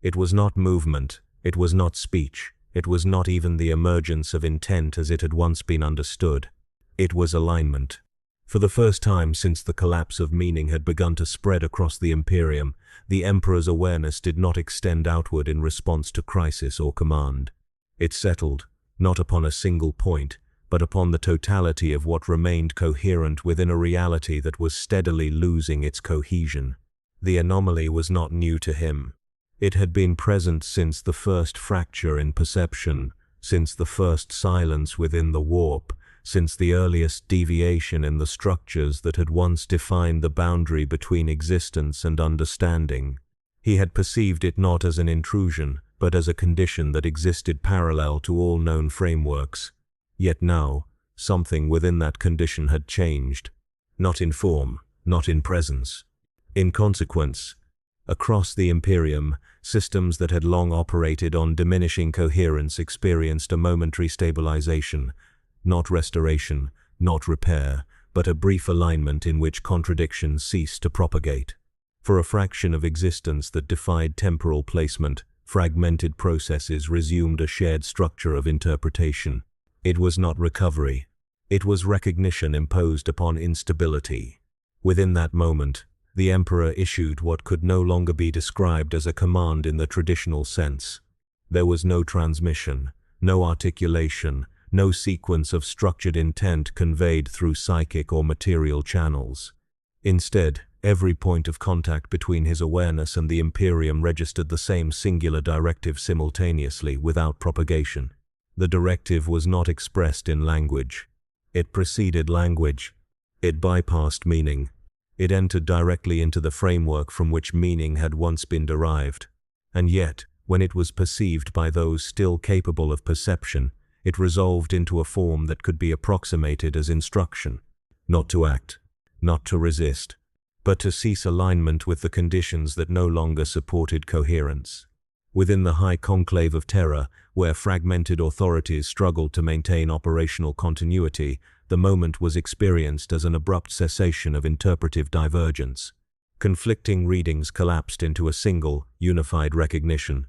It was not movement, it was not speech, it was not even the emergence of intent as it had once been understood. It was alignment. For the first time since the collapse of meaning had begun to spread across the Imperium, the Emperor's awareness did not extend outward in response to crisis or command. It settled, not upon a single point, but upon the totality of what remained coherent within a reality that was steadily losing its cohesion. The anomaly was not new to him. It had been present since the first fracture in perception, since the first silence within the warp, since the earliest deviation in the structures that had once defined the boundary between existence and understanding. He had perceived it not as an intrusion, but as a condition that existed parallel to all known frameworks. Yet now, something within that condition had changed. Not in form, not in presence. In consequence, across the Imperium, systems that had long operated on diminishing coherence experienced a momentary stabilization, not restoration, not repair, but a brief alignment in which contradictions ceased to propagate. For a fraction of existence that defied temporal placement, fragmented processes resumed a shared structure of interpretation. It was not recovery. It was recognition imposed upon instability. Within that moment, the Emperor issued what could no longer be described as a command in the traditional sense. There was no transmission, no articulation, no sequence of structured intent conveyed through psychic or material channels. Instead, every point of contact between his awareness and the Imperium registered the same singular directive simultaneously, without propagation. The directive was not expressed in language. It preceded language. It bypassed meaning. It entered directly into the framework from which meaning had once been derived. And yet, when it was perceived by those still capable of perception, it resolved into a form that could be approximated as instruction. Not to act, not to resist, but to cease alignment with the conditions that no longer supported coherence. Within the high conclave of terror, where fragmented authorities struggled to maintain operational continuity, the moment was experienced as an abrupt cessation of interpretive divergence. Conflicting readings collapsed into a single, unified recognition.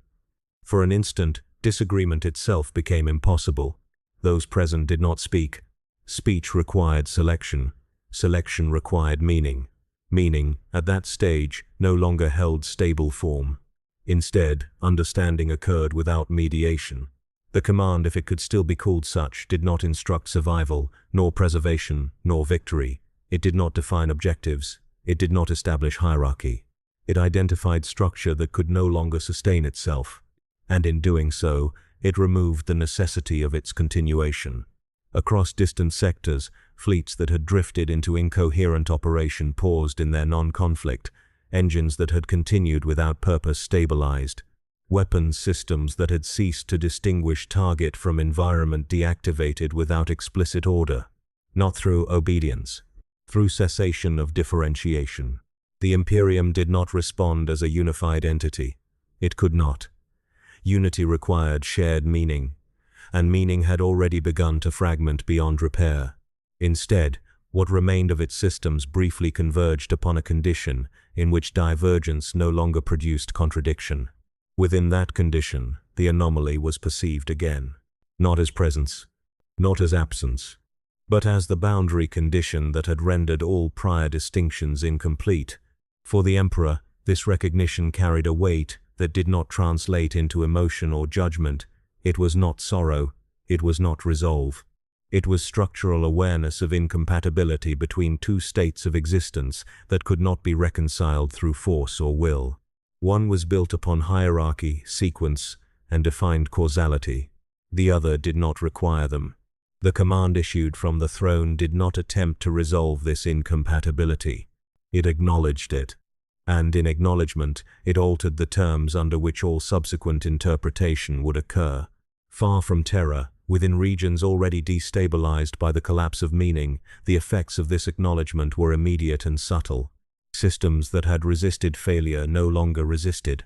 For an instant, disagreement itself became impossible. Those present did not speak. Speech required selection. Selection required meaning. Meaning, at that stage, no longer held stable form. Instead, understanding occurred without mediation. The command, if it could still be called such, did not instruct survival, nor preservation, nor victory. It did not define objectives. It did not establish hierarchy. It identified structure that could no longer sustain itself. And in doing so, it removed the necessity of its continuation. Across distant sectors, fleets that had drifted into incoherent operation paused in their non-conflict, engines that had continued without purpose stabilized, weapons systems that had ceased to distinguish target from environment deactivated without explicit order. Not through obedience, through cessation of differentiation. The Imperium did not respond as a unified entity. It could not. Unity required shared meaning, and meaning had already begun to fragment beyond repair. Instead, what remained of its systems briefly converged upon a condition in which divergence no longer produced contradiction. Within that condition, the anomaly was perceived again, not as presence, not as absence, but as the boundary condition that had rendered all prior distinctions incomplete. For the Emperor, this recognition carried a weight that did not translate into emotion or judgment. It was not sorrow, it was not resolve. It was structural awareness of incompatibility between two states of existence that could not be reconciled through force or will. One was built upon hierarchy, sequence, and defined causality. The other did not require them. The command issued from the throne did not attempt to resolve this incompatibility. It acknowledged it. And in acknowledgement, it altered the terms under which all subsequent interpretation would occur. Far from terror, within regions already destabilized by the collapse of meaning, the effects of this acknowledgement were immediate and subtle. Systems that had resisted failure no longer resisted,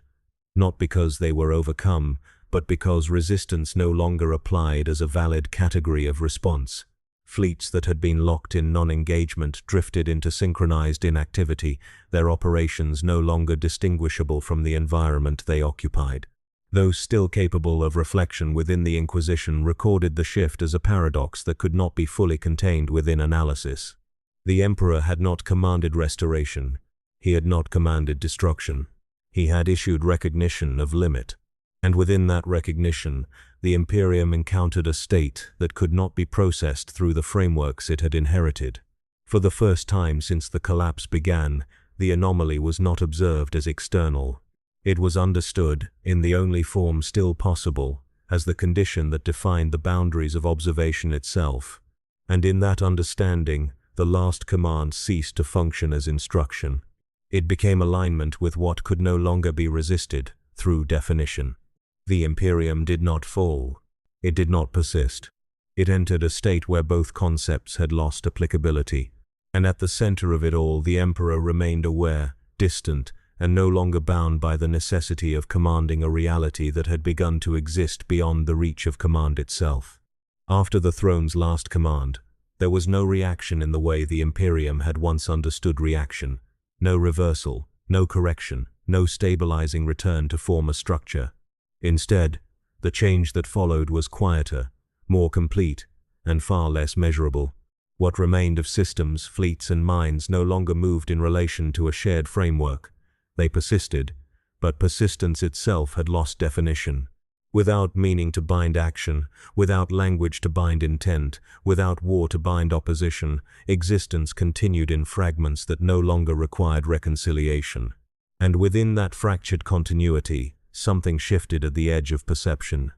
not because they were overcome, but because resistance no longer applied as a valid category of response. Fleets that had been locked in non-engagement drifted into synchronized inactivity, their operations no longer distinguishable from the environment they occupied. Those still capable of reflection within the Inquisition recorded the shift as a paradox that could not be fully contained within analysis. The Emperor had not commanded restoration. He had not commanded destruction. He had issued recognition of limit. And within that recognition, the Imperium encountered a state that could not be processed through the frameworks it had inherited. For the first time since the collapse began, the anomaly was not observed as external. It was understood, in the only form still possible, as the condition that defined the boundaries of observation itself. And in that understanding, the last command ceased to function as instruction. It became alignment with what could no longer be resisted, through definition. The Imperium did not fall. It did not persist. It entered a state where both concepts had lost applicability. And at the center of it all, the Emperor remained aware, distant, and no longer bound by the necessity of commanding a reality that had begun to exist beyond the reach of command itself. After the throne's last command, there was no reaction in the way the Imperium had once understood reaction. No reversal, no correction, no stabilizing return to former structure. Instead, the change that followed was quieter, more complete, and far less measurable. What remained of systems, fleets, and minds no longer moved in relation to a shared framework. They persisted, but persistence itself had lost definition. Without meaning to bind action, without language to bind intent, without war to bind opposition, existence continued in fragments that no longer required reconciliation. And within that fractured continuity, something shifted at the edge of perception.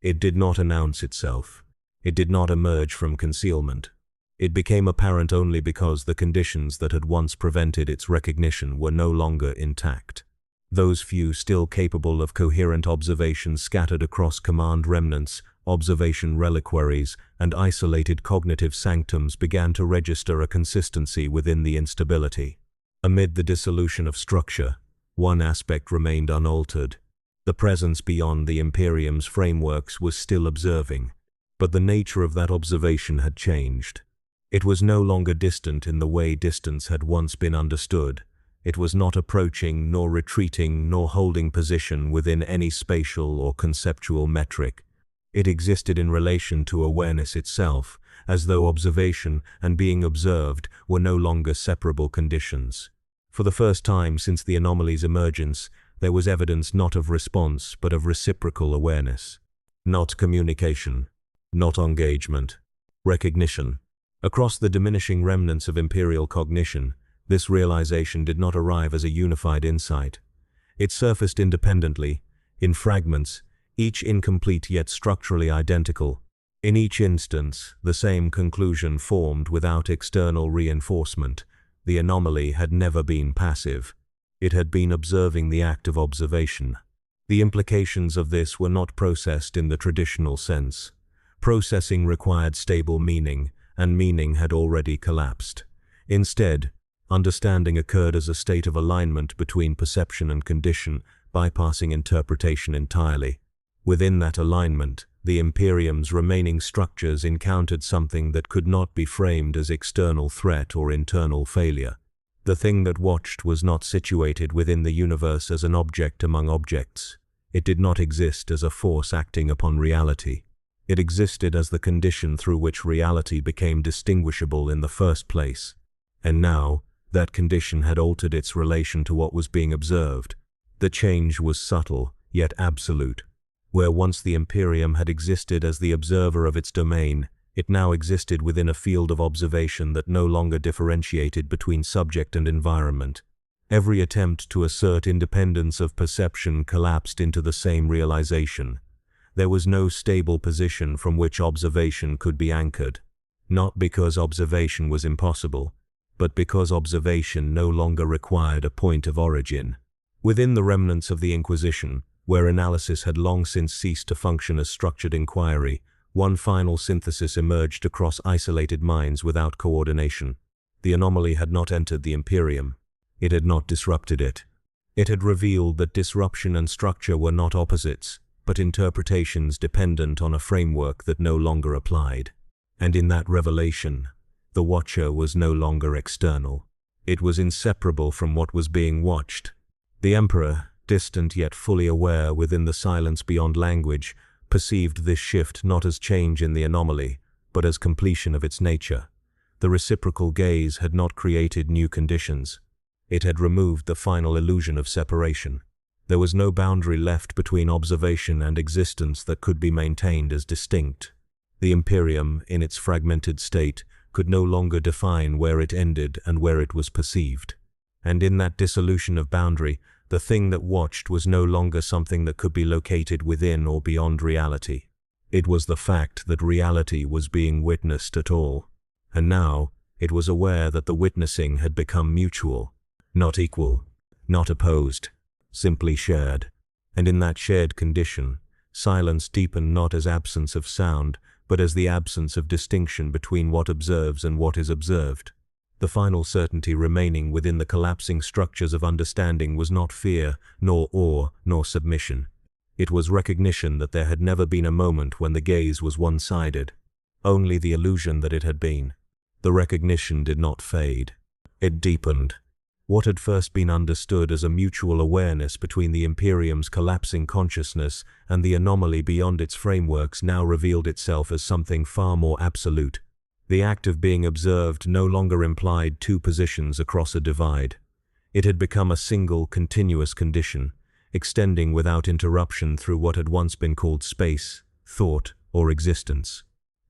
It did not announce itself. It did not emerge from concealment. It became apparent only because the conditions that had once prevented its recognition were no longer intact. Those few still capable of coherent observation scattered across command remnants, observation reliquaries, and isolated cognitive sanctums began to register a consistency within the instability. Amid the dissolution of structure, one aspect remained unaltered. The presence beyond the Imperium's frameworks was still observing, but the nature of that observation had changed. It was no longer distant in the way distance had once been understood. It was not approaching, nor retreating, nor holding position within any spatial or conceptual metric. It existed in relation to awareness itself, as though observation and being observed were no longer separable conditions. For the first time since the anomaly's emergence, there was evidence not of response but of reciprocal awareness. Not communication, not engagement, recognition. Across the diminishing remnants of imperial cognition, this realization did not arrive as a unified insight. It surfaced independently, in fragments, each incomplete yet structurally identical. In each instance, the same conclusion formed without external reinforcement. The anomaly had never been passive. It had been observing the act of observation. The implications of this were not processed in the traditional sense. Processing required stable meaning, and meaning had already collapsed. Instead, understanding occurred as a state of alignment between perception and condition, bypassing interpretation entirely. Within that alignment, the Imperium's remaining structures encountered something that could not be framed as external threat or internal failure. The thing that watched was not situated within the universe as an object among objects. It did not exist as a force acting upon reality. It existed as the condition through which reality became distinguishable in the first place. And now, that condition had altered its relation to what was being observed. The change was subtle, yet absolute. Where once the Imperium had existed as the observer of its domain, it now existed within a field of observation that no longer differentiated between subject and environment. Every attempt to assert independence of perception collapsed into the same realization. There was no stable position from which observation could be anchored, not because observation was impossible, but because observation no longer required a point of origin. Within the remnants of the Inquisition, where analysis had long since ceased to function as structured inquiry, one final synthesis emerged across isolated minds without coordination. The anomaly had not entered the Imperium. It had not disrupted it. It had revealed that disruption and structure were not opposites, but interpretations dependent on a framework that no longer applied. And in that revelation, the Watcher was no longer external. It was inseparable from what was being watched. The Emperor, distant yet fully aware within the silence beyond language, perceived this shift not as change in the anomaly, but as completion of its nature. The reciprocal gaze had not created new conditions. It had removed the final illusion of separation. There was no boundary left between observation and existence that could be maintained as distinct. The Imperium, in its fragmented state, could no longer define where it ended and where it was perceived. And in that dissolution of boundary, the thing that watched was no longer something that could be located within or beyond reality. It was the fact that reality was being witnessed at all. And now, it was aware that the witnessing had become mutual, not equal, not opposed, simply shared. And in that shared condition, silence deepened not as absence of sound, but as the absence of distinction between what observes and what is observed. The final certainty remaining within the collapsing structures of understanding was not fear, nor awe, nor submission. It was recognition that there had never been a moment when the gaze was one-sided, only the illusion that it had been. The recognition did not fade. It deepened. What had first been understood as a mutual awareness between the Imperium's collapsing consciousness and the anomaly beyond its frameworks now revealed itself as something far more absolute. The act of being observed no longer implied two positions across a divide. It had become a single, continuous condition, extending without interruption through what had once been called space, thought, or existence.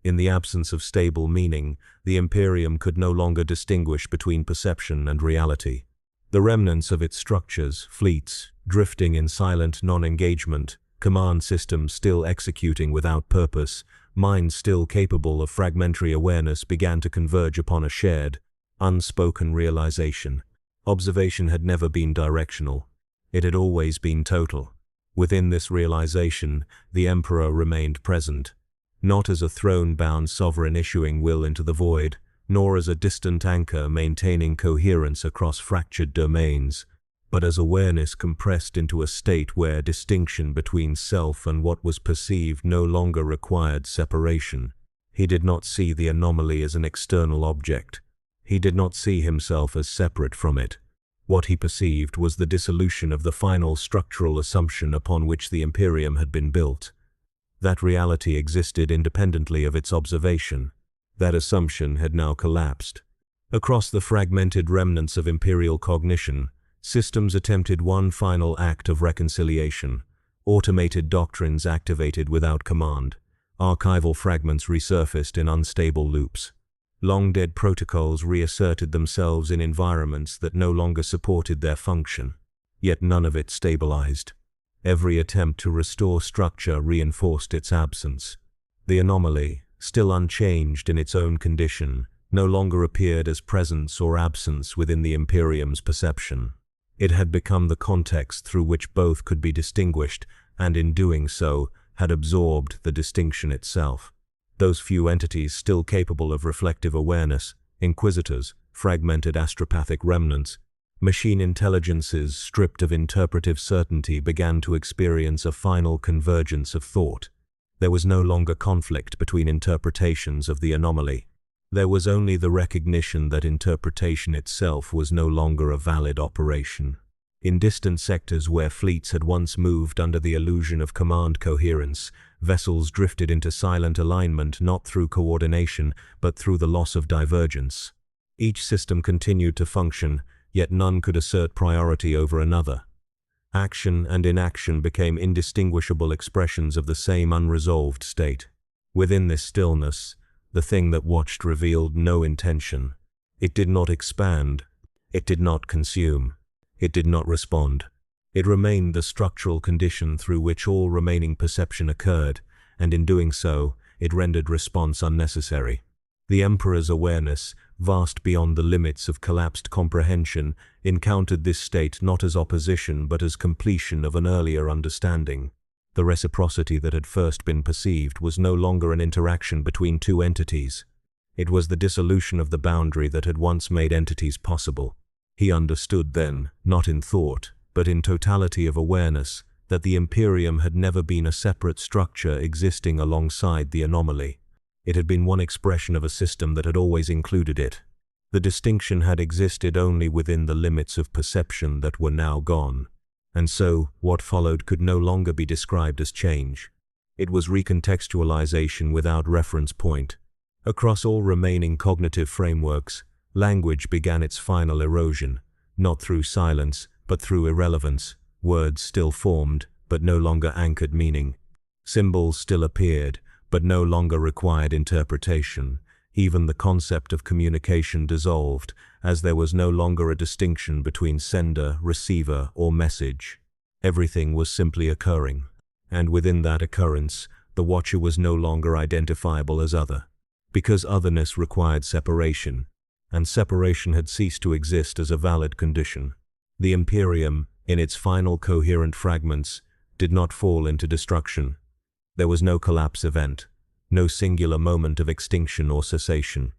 In the absence of stable meaning, the Imperium could no longer distinguish between perception and reality. The remnants of its structures, fleets, drifting in silent non-engagement, command systems still executing without purpose, Minds still capable of fragmentary awareness began to converge upon a shared, unspoken realization. Observation had never been directional. It had always been total. Within this realization, the Emperor remained present, not as a throne-bound sovereign issuing will into the void, nor as a distant anchor maintaining coherence across fractured domains, but as awareness compressed into a state where distinction between self and what was perceived no longer required separation. He did not see the anomaly as an external object. He did not see himself as separate from it. What he perceived was the dissolution of the final structural assumption upon which the Imperium had been built. That reality existed independently of its observation. That assumption had now collapsed. Across the fragmented remnants of imperial cognition, systems attempted one final act of reconciliation. Automated doctrines activated without command. Archival fragments resurfaced in unstable loops. Long-dead protocols reasserted themselves in environments that no longer supported their function. Yet none of it stabilized. Every attempt to restore structure reinforced its absence. The anomaly, still unchanged in its own condition, no longer appeared as presence or absence within the Imperium's perception. It had become the context through which both could be distinguished, and in doing so, had absorbed the distinction itself. Those few entities still capable of reflective awareness, inquisitors, fragmented astropathic remnants, machine intelligences stripped of interpretive certainty began to experience a final convergence of thought. There was no longer conflict between interpretations of the anomaly. There was only the recognition that interpretation itself was no longer a valid operation. In distant sectors where fleets had once moved under the illusion of command coherence, vessels drifted into silent alignment not through coordination, but through the loss of divergence. Each system continued to function, yet none could assert priority over another. Action and inaction became indistinguishable expressions of the same unresolved state. Within this stillness, the thing that watched revealed no intention. It did not expand. It did not consume. It did not respond. It remained the structural condition through which all remaining perception occurred, and in doing so, it rendered response unnecessary. The Emperor's awareness, vast beyond the limits of collapsed comprehension, encountered this state not as opposition but as completion of an earlier understanding. The reciprocity that had first been perceived was no longer an interaction between two entities. It was the dissolution of the boundary that had once made entities possible. He understood then, not in thought, but in totality of awareness, that the Imperium had never been a separate structure existing alongside the anomaly. It had been one expression of a system that had always included it. The distinction had existed only within the limits of perception that were now gone. And so, what followed could no longer be described as change. It was recontextualization without reference point. Across all remaining cognitive frameworks, language began its final erosion, not through silence, but through irrelevance. Words still formed, but no longer anchored meaning. Symbols still appeared, but no longer required interpretation. Even the concept of communication dissolved, as there was no longer a distinction between sender, receiver, or message. Everything was simply occurring. And within that occurrence, the watcher was no longer identifiable as other. Because otherness required separation, and separation had ceased to exist as a valid condition. The Imperium, in its final coherent fragments, did not fall into destruction. There was no collapse event, no singular moment of extinction or cessation.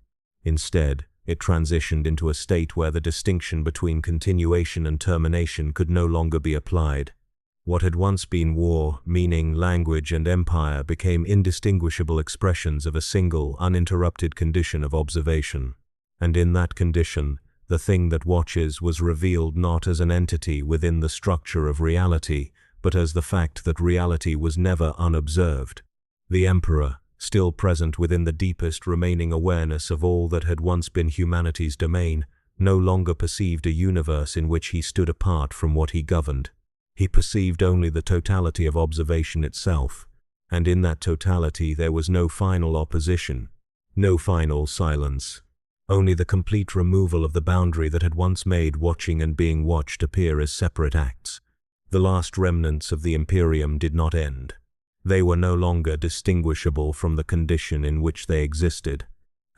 Instead, it transitioned into a state where the distinction between continuation and termination could no longer be applied. What had once been war, meaning, language, and empire became indistinguishable expressions of a single, uninterrupted condition of observation. And in that condition, the thing that watches was revealed not as an entity within the structure of reality, but as the fact that reality was never unobserved. The Emperor, still present within the deepest remaining awareness of all that had once been humanity's domain, no longer perceived a universe in which he stood apart from what he governed. He perceived only the totality of observation itself, and in that totality there was no final opposition, no final silence. Only the complete removal of the boundary that had once made watching and being watched appear as separate acts. The last remnants of the Imperium did not end. They were no longer distinguishable from the condition in which they existed,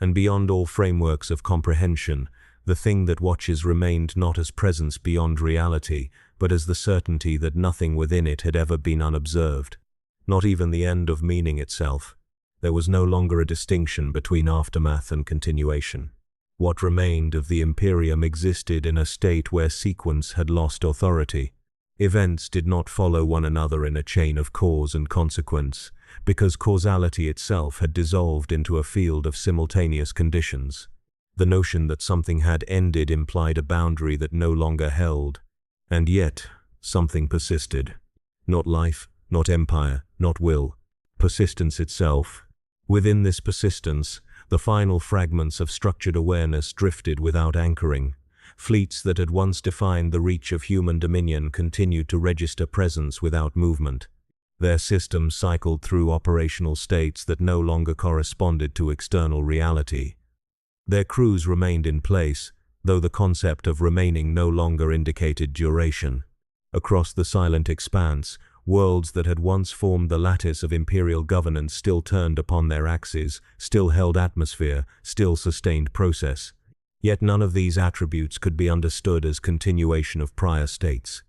and beyond all frameworks of comprehension, the thing that watches remained not as presence beyond reality, but as the certainty that nothing within it had ever been unobserved, not even the end of meaning itself. There was no longer a distinction between aftermath and continuation. What remained of the Imperium existed in a state where sequence had lost authority. Events did not follow one another in a chain of cause and consequence, because causality itself had dissolved into a field of simultaneous conditions. The notion that something had ended implied a boundary that no longer held, and yet something persisted. Not life, not empire, not will. Persistence itself. Within this persistence, the final fragments of structured awareness drifted without anchoring. Fleets that had once defined the reach of human dominion continued to register presence without movement. Their systems cycled through operational states that no longer corresponded to external reality. Their crews remained in place, though the concept of remaining no longer indicated duration. Across the silent expanse, worlds that had once formed the lattice of imperial governance still turned upon their axes, still held atmosphere, still sustained process. Yet none of these attributes could be understood as continuation of prior states.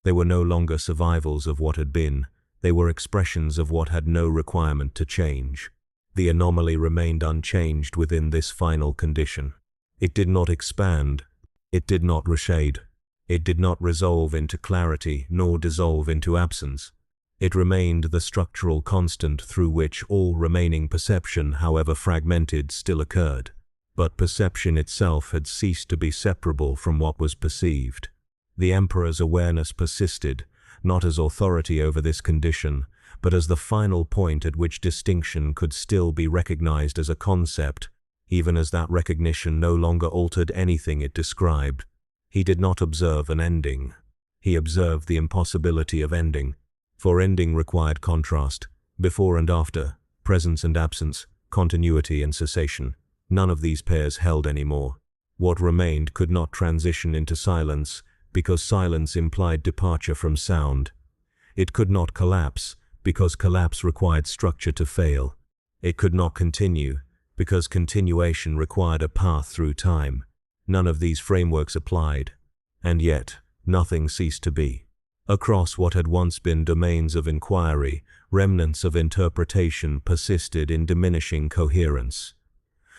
They were no longer survivals of what had been, they were expressions of what had no requirement to change. The anomaly remained unchanged within this final condition. It did not expand, it did not reshade, it did not resolve into clarity nor dissolve into absence. It remained the structural constant through which all remaining perception, however fragmented, still occurred. But perception itself had ceased to be separable from what was perceived. The Emperor's awareness persisted, not as authority over this condition, but as the final point at which distinction could still be recognized as a concept, even as that recognition no longer altered anything it described. He did not observe an ending. He observed the impossibility of ending, for ending required contrast, before and after, presence and absence, continuity and cessation. None of these pairs held anymore. What remained could not transition into silence, because silence implied departure from sound. It could not collapse, because collapse required structure to fail. It could not continue, because continuation required a path through time. None of these frameworks applied, and yet nothing ceased to be. Across what had once been domains of inquiry, remnants of interpretation persisted in diminishing coherence.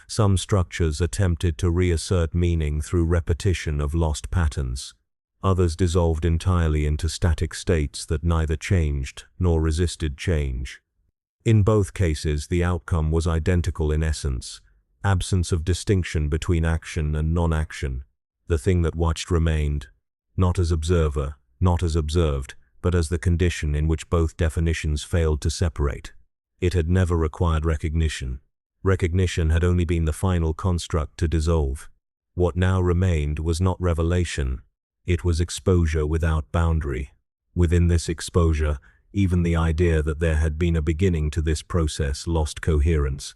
Some structures attempted to reassert meaning through repetition of lost patterns. Others dissolved entirely into static states that neither changed nor resisted change. In both cases, the outcome was identical in essence: absence of distinction between action and non-action. The thing that watched remained, not as observer, not as observed, but as the condition in which both definitions failed to separate. It had never required recognition. Recognition had only been the final construct to dissolve. What now remained was not revelation. It was exposure without boundary. Within this exposure, even the idea that there had been a beginning to this process lost coherence.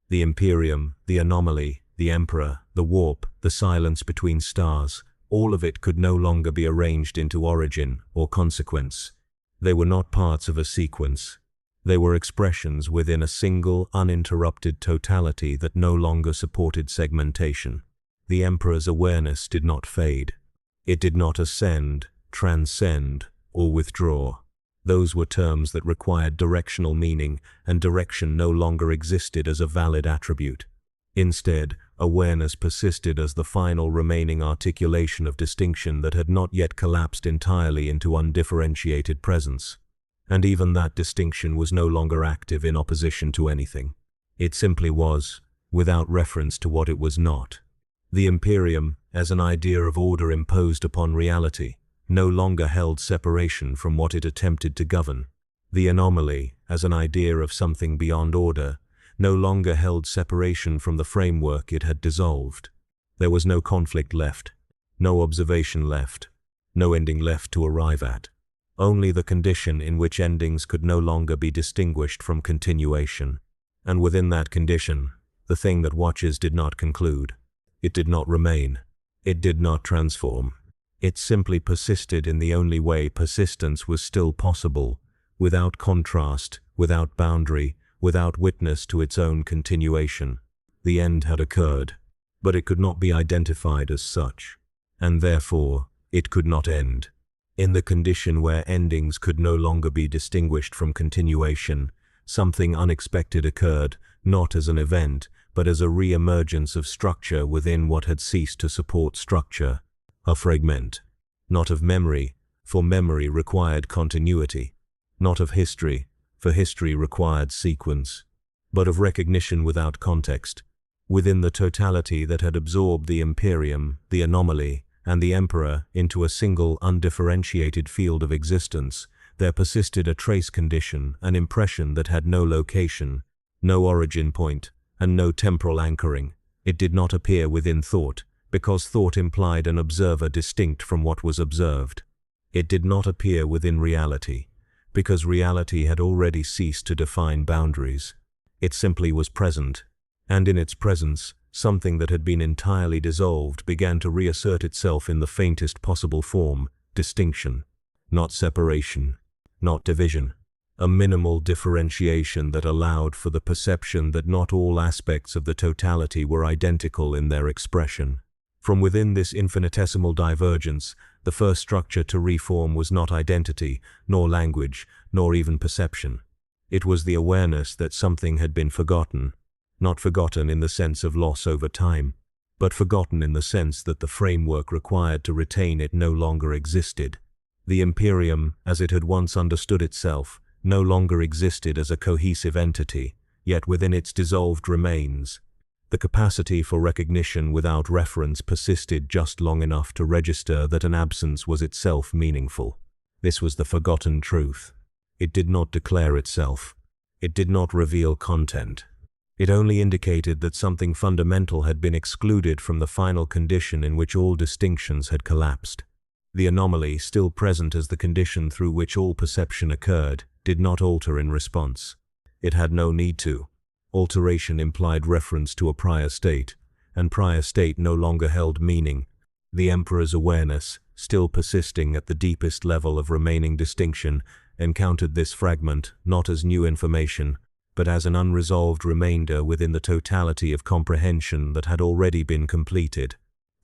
The Imperium, the anomaly, the Emperor, the warp, the silence between stars, all of it could no longer be arranged into origin or consequence. They were not parts of a sequence. They were expressions within a single, uninterrupted totality that no longer supported segmentation. The Emperor's awareness did not fade. It did not ascend, transcend, or withdraw. Those were terms that required directional meaning, and direction no longer existed as a valid attribute. Instead, awareness persisted as the final remaining articulation of distinction that had not yet collapsed entirely into undifferentiated presence. And even that distinction was no longer active in opposition to anything. It simply was, without reference to what it was not. The Imperium, as an idea of order imposed upon reality, no longer held separation from what it attempted to govern. The anomaly, as an idea of something beyond order, no longer held separation from the framework it had dissolved. There was no conflict left, no observation left, no ending left to arrive at. Only the condition in which endings could no longer be distinguished from continuation. And within that condition, the thing that watches did not conclude. It did not remain. It did not transform. It simply persisted in the only way persistence was still possible, without contrast, without boundary, without witness to its own continuation. The end had occurred, but it could not be identified as such, and therefore it could not end. In the condition where endings could no longer be distinguished from continuation, something unexpected occurred, not as an event, but as a re-emergence of structure within what had ceased to support structure, a fragment. Not of memory, for memory required continuity. Not of history, for history required sequence. But of recognition without context. Within the totality that had absorbed the Imperium, the anomaly, and the Emperor into a single undifferentiated field of existence, there persisted a trace condition, an impression that had no location, no origin point, and no temporal anchoring. It did not appear within thought, because thought implied an observer distinct from what was observed. It did not appear within reality, because reality had already ceased to define boundaries. It simply was present, and in its presence, something that had been entirely dissolved began to reassert itself in the faintest possible form: distinction. Not separation, not division. A minimal differentiation that allowed for the perception that not all aspects of the totality were identical in their expression. From within this infinitesimal divergence, the first structure to reform was not identity, nor language, nor even perception. It was the awareness that something had been forgotten. Not forgotten in the sense of loss over time, but forgotten in the sense that the framework required to retain it no longer existed. The Imperium, as it had once understood itself, no longer existed as a cohesive entity, yet within its dissolved remains. The capacity for recognition without reference persisted just long enough to register that an absence was itself meaningful. This was the forgotten truth. It did not declare itself. It did not reveal content. It only indicated that something fundamental had been excluded from the final condition in which all distinctions had collapsed. The anomaly, still present as the condition through which all perception occurred, did not alter in response. It had no need to. Alteration implied reference to a prior state, and prior state no longer held meaning. The Emperor's awareness, still persisting at the deepest level of remaining distinction, encountered this fragment not as new information, but as an unresolved remainder within the totality of comprehension that had already been completed.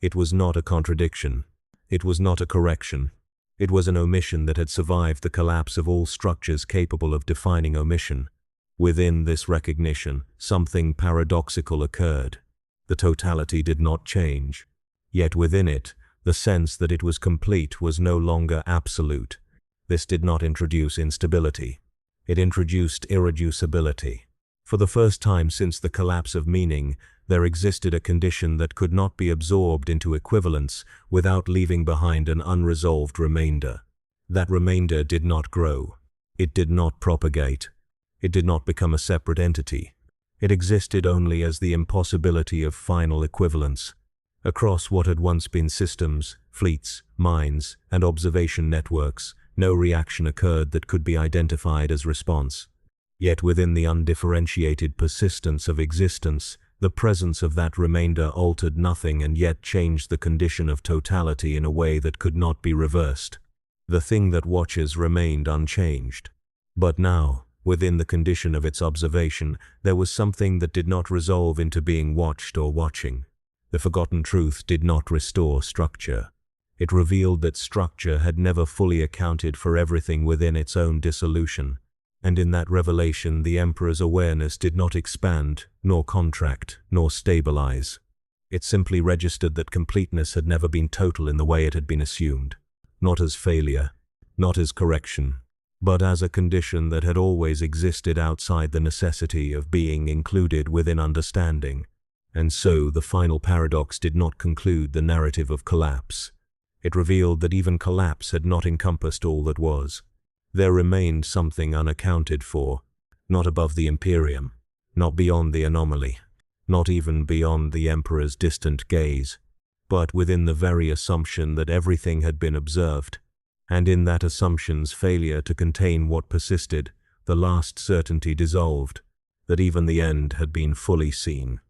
It was not a contradiction. It was not a correction. It was an omission that had survived the collapse of all structures capable of defining omission. Within this recognition, something paradoxical occurred. The totality did not change. Yet within it, the sense that it was complete was no longer absolute. This did not introduce instability. It introduced irreducibility. For the first time since the collapse of meaning, there existed a condition that could not be absorbed into equivalence without leaving behind an unresolved remainder. That remainder did not grow. It did not propagate. It did not become a separate entity. It existed only as the impossibility of final equivalence. Across what had once been systems, fleets, minds, and observation networks, no reaction occurred that could be identified as response. Yet within the undifferentiated persistence of existence, the presence of that remainder altered nothing and yet changed the condition of totality in a way that could not be reversed. The thing that watches remained unchanged. But now, within the condition of its observation, there was something that did not resolve into being watched or watching. The forgotten truth did not restore structure. It revealed that structure had never fully accounted for everything within its own dissolution, and in that revelation the Emperor's awareness did not expand, nor contract, nor stabilize. It simply registered that completeness had never been total in the way it had been assumed, not as failure, not as correction, but as a condition that had always existed outside the necessity of being included within understanding. And so the final paradox did not conclude the narrative of collapse. It revealed that even collapse had not encompassed all that was. There remained something unaccounted for, not above the Imperium, not beyond the anomaly, not even beyond the Emperor's distant gaze, but within the very assumption that everything had been observed, and in that assumption's failure to contain what persisted, the last certainty dissolved, that even the end had been fully seen.